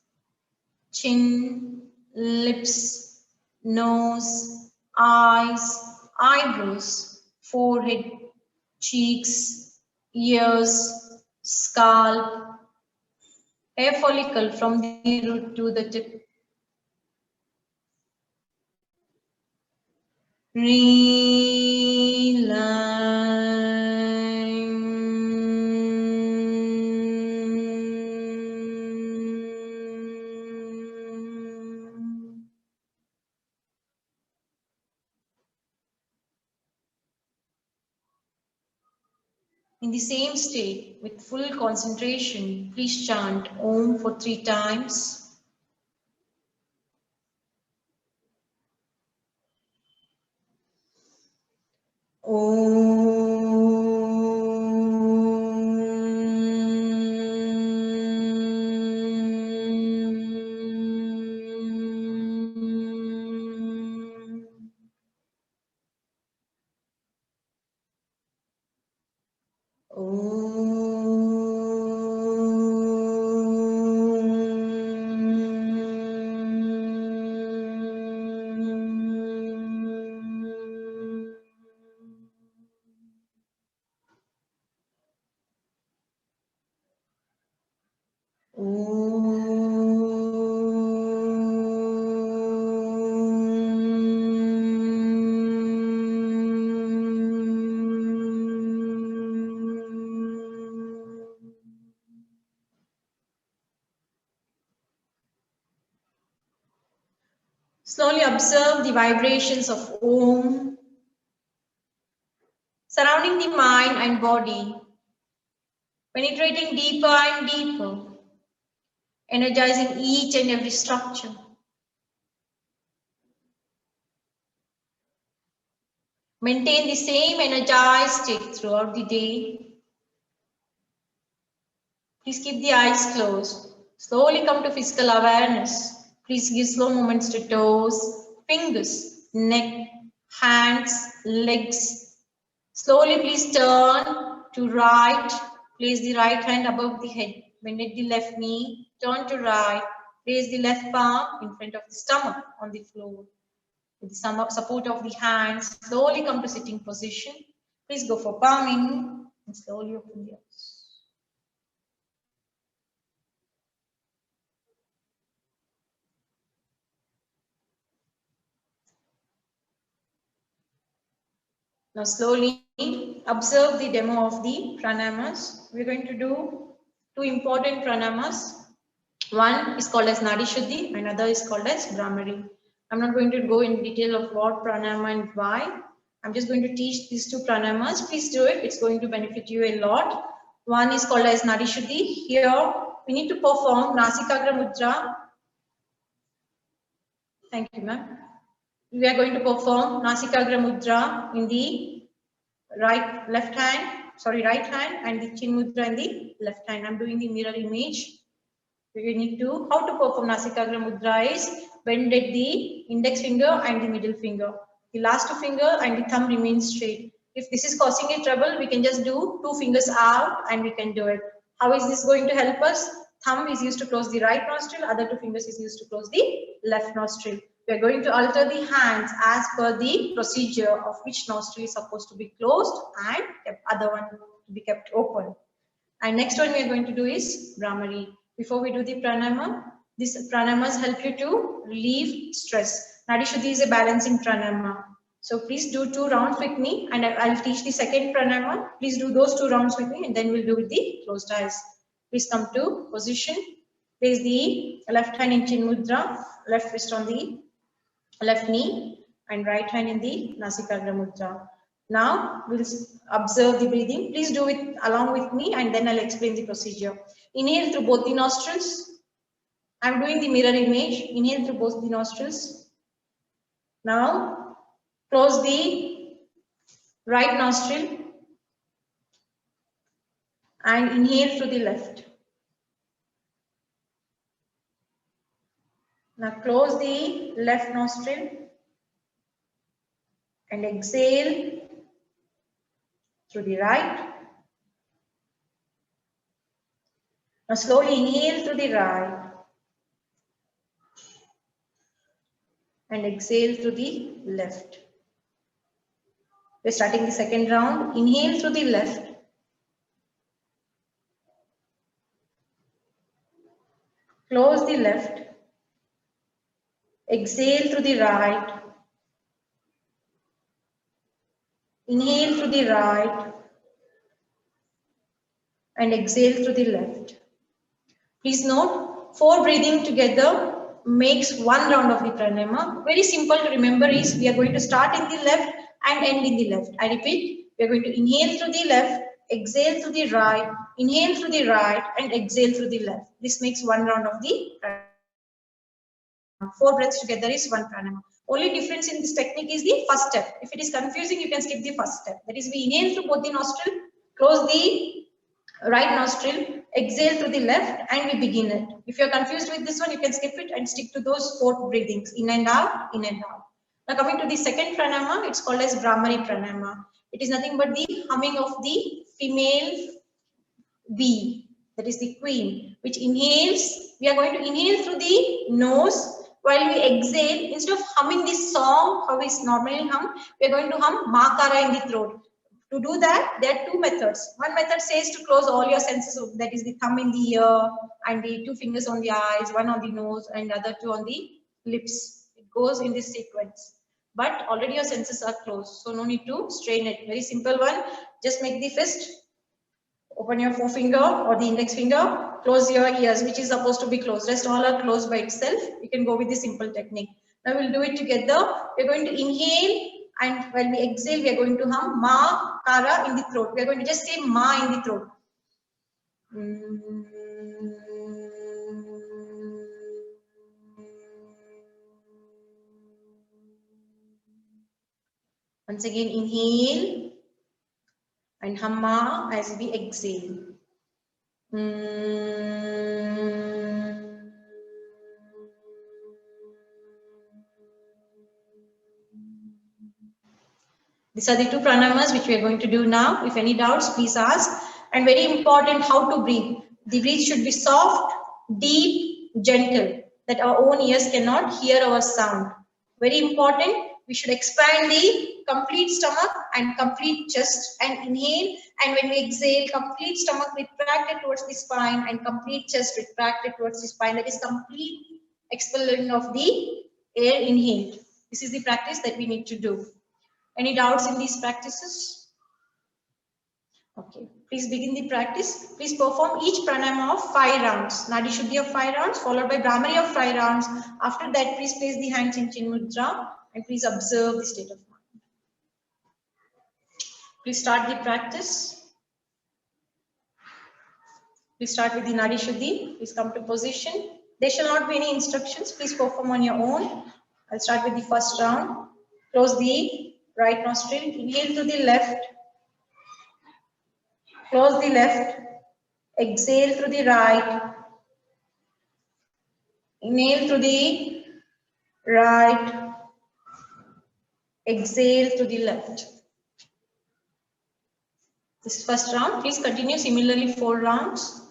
Speaker 2: chin, lips, nose, eyes, eyebrows, forehead, cheeks, ears, scalp, hair follicle from the root to the tip. In the same state, with full concentration, please chant Om for 3 times. Slowly observe the vibrations of Om surrounding the mind and body, penetrating deeper and deeper, energizing each and every structure. Maintain the same energized state throughout the day. Please keep the eyes closed. Slowly come to physical awareness. Please give slow movements to toes, fingers, neck, hands, legs. Slowly please turn to right. Place the right hand above the head. Bend at the left knee. Turn to right. Place the left palm in front of the stomach on the floor. With the support of the hands, slowly come to sitting position. Please go for palming and slowly open the eyes. Now slowly observe the demo of the pranayamas. We're going to do 2 important pranayamas. One is called as Nadi Shuddhi, another is called as Brahmari. I'm not going to go in detail of what pranayama and why. I'm just going to teach these 2 pranayamas. Please do it. It's going to benefit you a lot. One is called as Nadi Shuddhi. Here we need to perform Nasikagra Mudra. Thank you, ma'am. We are going to perform Nasikagra Mudra in the right hand and the Chin Mudra in the left hand. I'm doing the mirror image. We need to, how to perform Nasikagra Mudra is bend at the index finger and the middle finger. The last 2 finger and the thumb remain straight. If this is causing you trouble, we can just do 2 fingers out and we can do it. How is this going to help us? Thumb is used to close the right nostril, other 2 fingers is used to close the left nostril. We are going to alter the hands as per the procedure of which nostril is supposed to be closed and other one to be kept open. And next one we are going to do is Brahmari. Before we do the pranayama, these pranayamas help you to relieve stress. Nadi Shuddhi is a balancing pranayama. So please do 2 rounds with me and I'll teach the second pranayama. Please do those 2 rounds with me and then we'll do with the closed eyes. Please come to position. Place the left hand in Chin Mudra, left wrist on the left knee and right hand in the Nasikagra Mudra. Now we'll observe the breathing. Please do it along with me and then I'll explain the procedure. Inhale through both the nostrils. I'm doing the mirror image. Inhale through both the nostrils. Now close the right nostril and inhale through the left. Now close the left nostril and exhale through the right. Now slowly inhale through the right and exhale through the left. We're starting the second round. Inhale through the left. Close the left. Exhale through the right. Inhale through the right and exhale through the left. Please note, 4 breathing together makes 1 round of the pranayama. Very simple to remember is we are going to start in the left and end in the left. I repeat, we are going to inhale through the left, exhale through the right, inhale through the right and exhale through the left. This makes 1 round of the pranayama. 4 breaths together is 1 pranayama. Only difference in this technique is the first step. If it is confusing, you can skip the first step. That is, we inhale through both the nostril, close the right nostril, exhale through the left, and we begin it. If you're confused with this one, you can skip it and stick to those 4 breathings, in and out, in and out. Now coming to the second pranayama, it's called as Brahmari pranayama. It is nothing but the humming of the female bee, that is the queen, which inhales. We are going to inhale through the nose. While we exhale, instead of humming this song, how we normally hum, we are going to hum makara in the throat. To do that, there are 2 methods. One method says to close all your senses, that is the thumb in the ear and the 2 fingers on the eyes, 1 on the nose and other 2 on the lips. It goes in this sequence. But already your senses are closed, so no need to strain it. Very simple one. Just make the fist. Open your forefinger or the index finger, close your ears, which is supposed to be closed. Rest all are closed by itself. You can go with the simple technique. Now we'll do it together. We're going to inhale, and when we exhale, we are going to hum ma, kara in the throat. We are going to just say ma in the throat. Once again, inhale and hum ma as we exhale. These are the 2 pranayamas which we are going to do now. If any doubts, please ask. And very important, how to breathe. The breath should be soft, deep, gentle, that our own ears cannot hear our sound. Very important, we should expand the complete stomach and complete chest and inhale. And when we exhale, complete stomach retracted towards the spine and complete chest retracted towards the spine. That is complete expelling of the air inhaled. This is the practice that we need to do. Any doubts in these practices? Okay, please begin the practice. Please perform each pranayama of 5 rounds. Nadi Shuddhi of 5 rounds, followed by Brahmari of 5 rounds. After that, please place the hands in Chin Mudra and please observe the state of mind. Please start the practice. Please start with the Nadi Shuddhi. Please come to position. There shall not be any instructions. Please perform on your own. I'll start with the first round. Close the right nostril. Inhale to the left. Close the left. Exhale through the right. Inhale through the right. Exhale through the left. This is first round. Please continue similarly 4 rounds.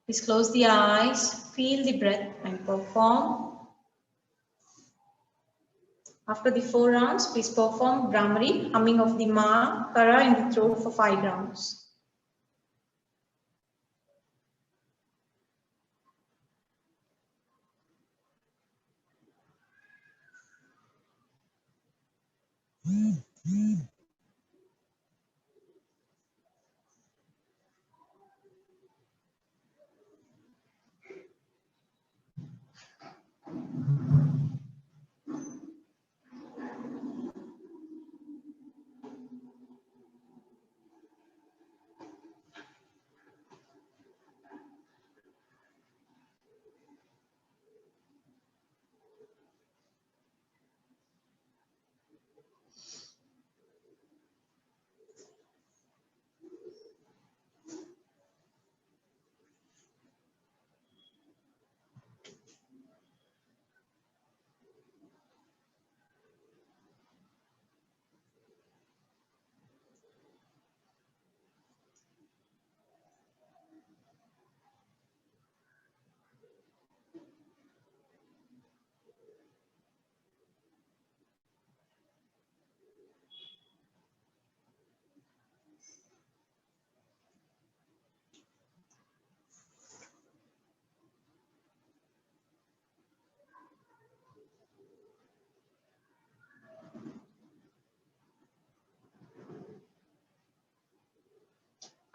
Speaker 2: Please close the eyes, feel the breath and perform. After the 4 rounds, please perform Brahmari, humming of the Ma, Kara in the throat for 5 rounds.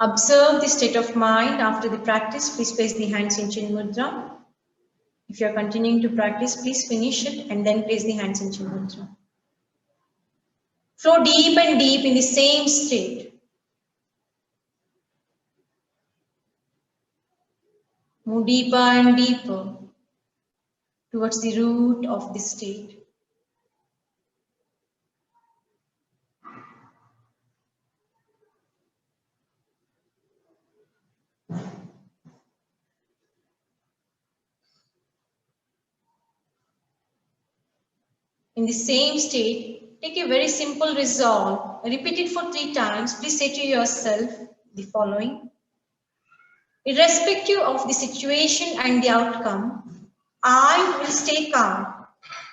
Speaker 2: Observe the state of mind after the practice. Please place the hands in Chin Mudra. If you are continuing to practice, please finish it and then place the hands in Chin Mudra. Flow deep and deep in the same state. Move deeper and deeper towards the root of the state. In the same state, take a very simple resolve. Repeat it for 3 times. Please say to yourself the following. Irrespective of the situation and the outcome, I will stay calm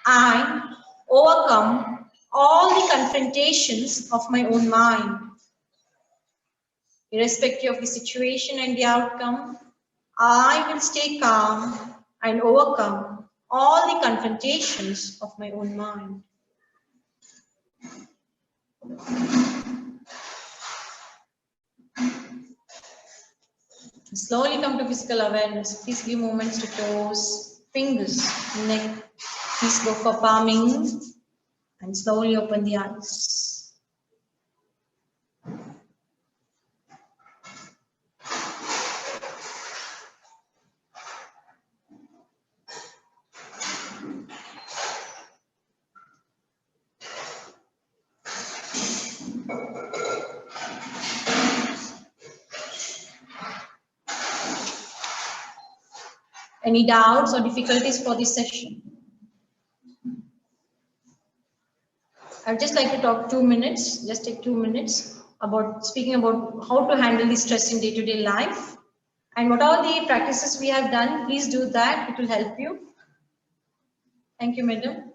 Speaker 2: and overcome all the confrontations of my own mind. Irrespective of the situation and the outcome, I will stay calm and overcome all the confrontations of my own mind. Slowly come to physical awareness. Please give movements to toes, fingers, neck. Please go for palming and slowly open the eyes. Any doubts or difficulties for this session? I'd just like to talk 2 minutes, just take 2 minutes about speaking about how to handle the stress in day-to-day life. And what are the practices we have done, please do that, it will help you. Thank you, madam.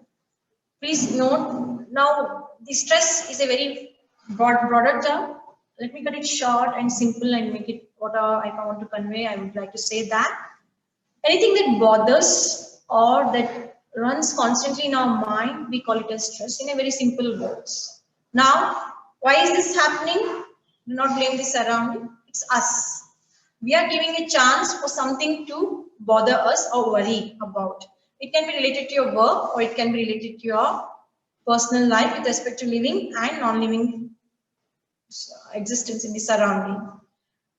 Speaker 2: Please note, now the stress is a very broader term. Let me cut it short and simple and make it what I want to convey. I would like to say that anything that bothers or that runs constantly in our mind, we call it as stress in a very simple words. Now, why is this happening? Do not blame the surrounding, it's us. We are giving a chance for something to bother us or worry about. It can be related to your work or it can be related to your personal life with respect to living and non-living existence in the surrounding.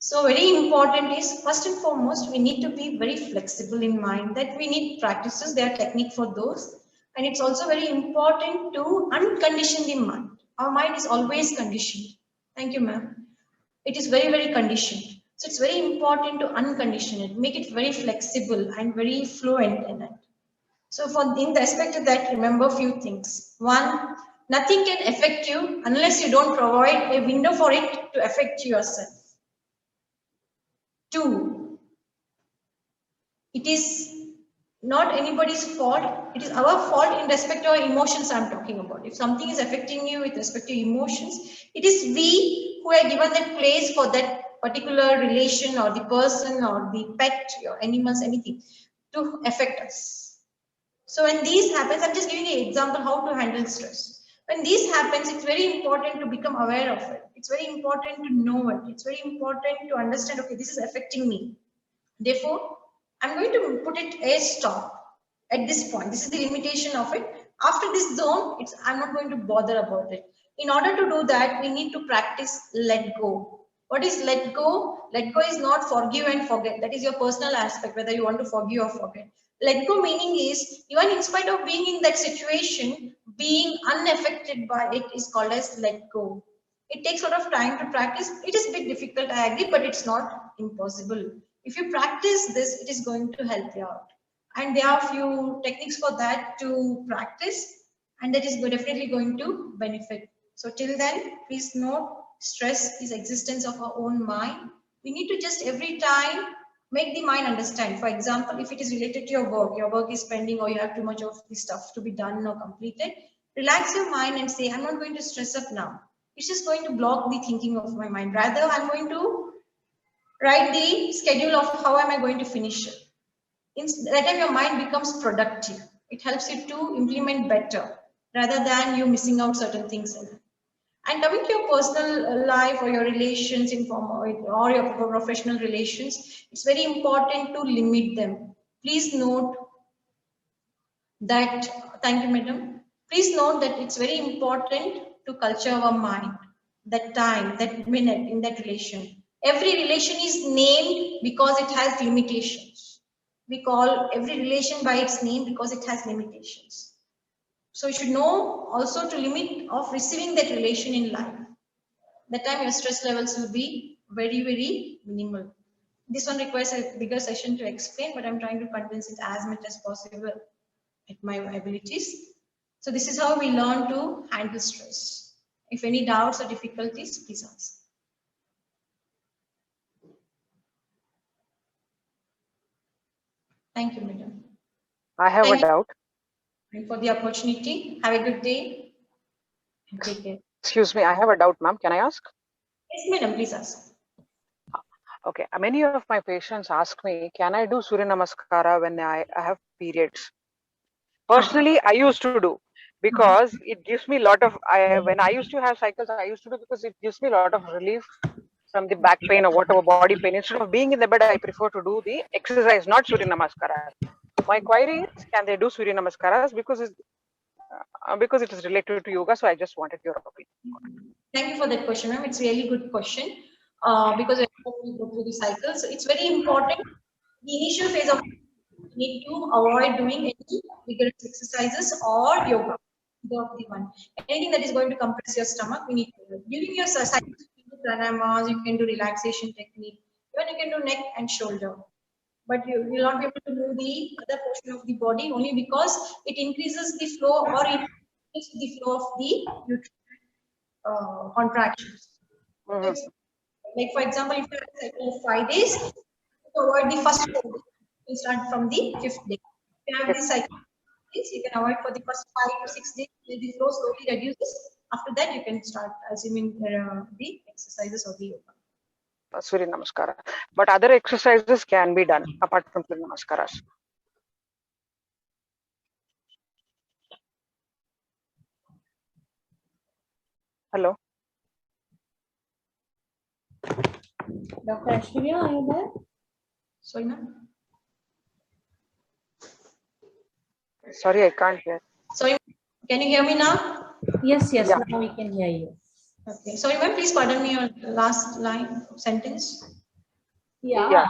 Speaker 2: So very important is, first and foremost, we need to be very flexible in mind, that we need practices, there are techniques for those. And it's also very important to uncondition the mind. Our mind is always conditioned. Thank you, ma'am. It is very, very conditioned. So it's very important to uncondition it, make it very flexible and very fluent in it. So in respect to that, remember a few things. One, nothing can affect you unless you don't provide a window for it to affect yourself. 2, it is not anybody's fault. It is our fault in respect to our emotions I'm talking about. If something is affecting you with respect to emotions, it is we who are given that place for that particular relation or the person or the pet or animals, anything to affect us. So when these happens, I'm just giving you an example how to handle stress. When this happens, it's very important to become aware of it. It's very important to know it. It's very important to understand, okay, this is affecting me. Therefore, I'm going to put it a stop at this point. This is the limitation of it. After this zone, I'm not going to bother about it. In order to do that, we need to practice let go. What is let go? Let go is not forgive and forget. That is your personal aspect, whether you want to forgive or forget. Let go meaning is, even in spite of being in that situation, being unaffected by it is called as let go. It takes a lot of time to practice. It is a bit difficult, I agree, but it's not impossible. If you practice this, it is going to help you out. And there are a few techniques for that to practice, and that is definitely going to benefit. So till then, please note, stress is existence of our own mind. We need to just every time make the mind understand. For example, if it is related to your work is pending or you have too much of the stuff to be done or completed, relax your mind and say, I'm not going to stress up now. It's just going to block the thinking of my mind. Rather, I'm going to write the schedule of how am I going to finish it. That time your mind becomes productive. It helps you to implement better rather than you missing out certain things in it. And coming to your personal life or your relations or your professional relations, it's very important to limit them. Please note that, thank you, madam. Please note that it's very important to culture our mind, that time, that minute in that relation. Every relation is named because it has limitations. We call every relation by its name because it has limitations. So you should know also to limit of receiving that relation in life. That time your stress levels will be very, very minimal. This one requires a bigger session to explain, but I'm trying to condense it as much as possible at my abilities. So this is how we learn to handle stress. If any doubts or difficulties, please ask. Thank you, madam.
Speaker 3: I have a doubt.
Speaker 2: And for the opportunity. Have a good day. And take care.
Speaker 3: Excuse me, I have a doubt, ma'am. Can I ask?
Speaker 2: Yes, madam, please ask.
Speaker 3: Okay, many of my patients ask me, can I do Surya Namaskara when I have periods? Personally, I used to do because it gives me a lot of, when I used to have cycles, I used to do because it gives me a lot of relief from the back pain or whatever body pain. Instead of being in the bed, I prefer to do the exercise, not Surya Namaskara. My query is, can they do Surya Namaskaras because it is related to yoga? So I just wanted your opinion.
Speaker 2: Thank you for that question, ma'am. It's a really good question because we go through the cycle. So it's very important. The initial phase of you need to avoid doing any vigorous exercises or yoga. The one. Anything that is going to compress your stomach, we need to do. During your cycle, you can do pranayamas, you can do relaxation technique, even you can do neck and shoulder. But you will not be able to move the other portion of the body only because it increases the flow or it increases the flow of the contractions. Like for example, if you have a cycle of 5 days, to avoid the first 4 days, you start from the 5th day. If you have this cycle, you can avoid for the first 5 to 6 days. The flow slowly reduces. After that, you can start assuming the exercises or the yoga.
Speaker 3: Surya Namaskara. But other exercises can be done apart from Surya Namaskaras. Hello.
Speaker 1: Dr. Ashwarya, are you there?
Speaker 2: Sorry, ma'am.
Speaker 3: Sorry, I can't hear.
Speaker 2: Sorry, can you hear me now?
Speaker 1: Yes, yes,
Speaker 3: Yeah.
Speaker 1: now we can hear you.
Speaker 2: Okay. Sorry, ma'am, please pardon me your last line sentence.
Speaker 1: Yeah,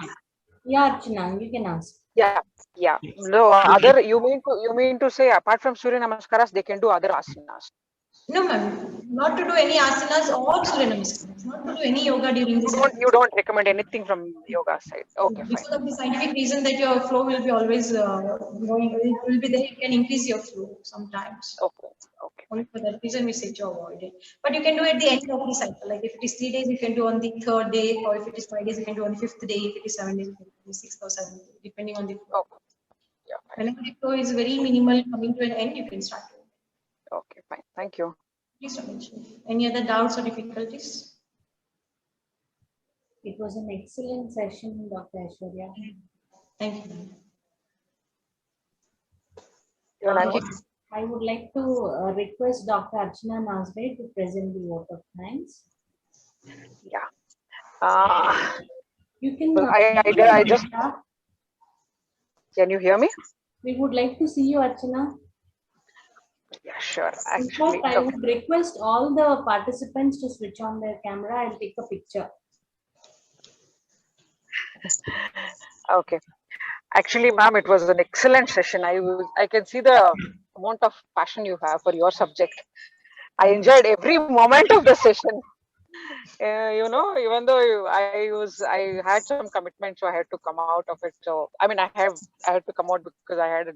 Speaker 1: Archana, you can ask.
Speaker 3: Yeah. No, other you mean to say apart from Surya Namaskaras, they can do other asanas.
Speaker 2: No, ma'am, not to do any asanas or Surya Namaskaras, not to do any yoga during this.
Speaker 3: You don't recommend anything from yoga side. Okay,
Speaker 2: because
Speaker 3: fine.
Speaker 2: of the scientific reason that your flow will be always going, it will be there, it can increase your flow sometimes.
Speaker 3: Okay.
Speaker 2: Only for that reason we say to avoid it. But you can do at the end of the cycle. Like if it is 3 days, you can do on the 3rd day, or if it is 5 days, you can do on the 5th day. If it is 7 days, you can do on the 6th or 7th day, depending on the flow.
Speaker 3: Okay. Yeah, fine.
Speaker 2: Whenever the flow is very minimal, coming to an end, you can start.
Speaker 3: Okay, fine. Thank you.
Speaker 2: Please mention. Any other doubts or difficulties?
Speaker 1: It was an excellent session, Dr. Aishwarya.
Speaker 2: Thank you.
Speaker 1: I would like to request Dr. Archana Nasbe to present the vote of thanks.
Speaker 3: Yeah.
Speaker 1: You can.
Speaker 3: Well, I just. Can you hear me?
Speaker 1: We would like to see you, Archana.
Speaker 3: Yeah, sure.
Speaker 1: In
Speaker 3: Actually,
Speaker 1: fact, I would request all the participants to switch on their camera and take a picture.
Speaker 3: Okay. Actually, ma'am, it was an excellent session. I can see the amount of passion you have for your subject. I enjoyed every moment of the session. You know, even though I had some commitment, so I had to come out of it. So I mean, I had to come out because I had.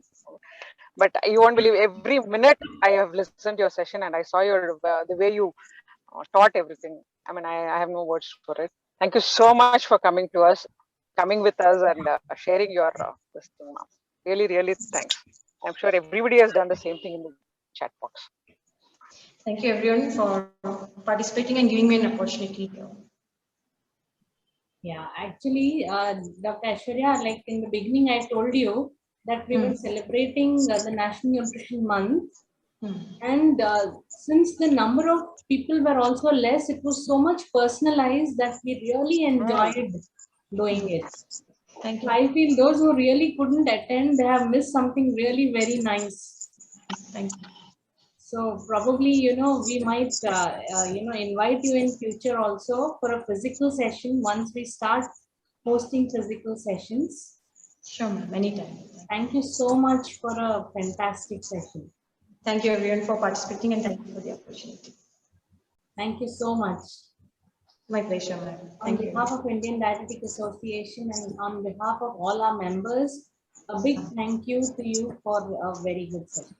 Speaker 3: But you won't believe, every minute I have listened to your session and I saw your the way you taught everything. I mean, I have no words for it. Thank you so much for coming with us and sharing your this thing, ma'am. Really, really thanks. I'm sure everybody has done the same thing in the chat box.
Speaker 2: Thank you everyone for participating and giving me an opportunity.
Speaker 1: Yeah, actually, Dr. Aishwarya, like in the beginning, I told you that we were celebrating the National Nutrition Month. And since the number of people were also less, it was so much personalized that we really enjoyed doing it.
Speaker 2: Thank you.
Speaker 1: I feel those who really couldn't attend, they have missed something really very nice.
Speaker 2: Thank you.
Speaker 1: So probably, you know, we might, invite you in future also for a physical session once we start hosting physical sessions.
Speaker 2: Sure, ma'am. Anytime.
Speaker 1: Thank you so much for a fantastic session.
Speaker 2: Thank you everyone for participating and thank you for the opportunity.
Speaker 1: Thank you so much.
Speaker 2: My pleasure, ma'am.
Speaker 1: On behalf of Indian Dietetic Association and on behalf of all our members, a big thank you to you for a very good session.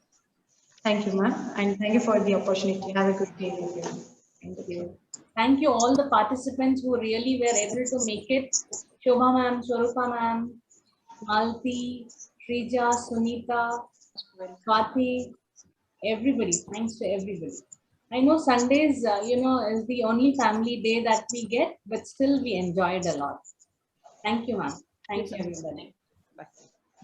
Speaker 2: Thank you, ma'am. And thank you for the opportunity. Have a good day, everyone.
Speaker 1: Thank you. Thank you all the participants who really were able to make it. Shobha ma'am, Swarupa ma'am, Malti, Shrija, Sunita, Swati, everybody. Thanks to everybody. I know Sundays, is the only family day that we get, but still we enjoyed a lot. Thank you, ma'am. Thank you, everybody.
Speaker 2: Bye.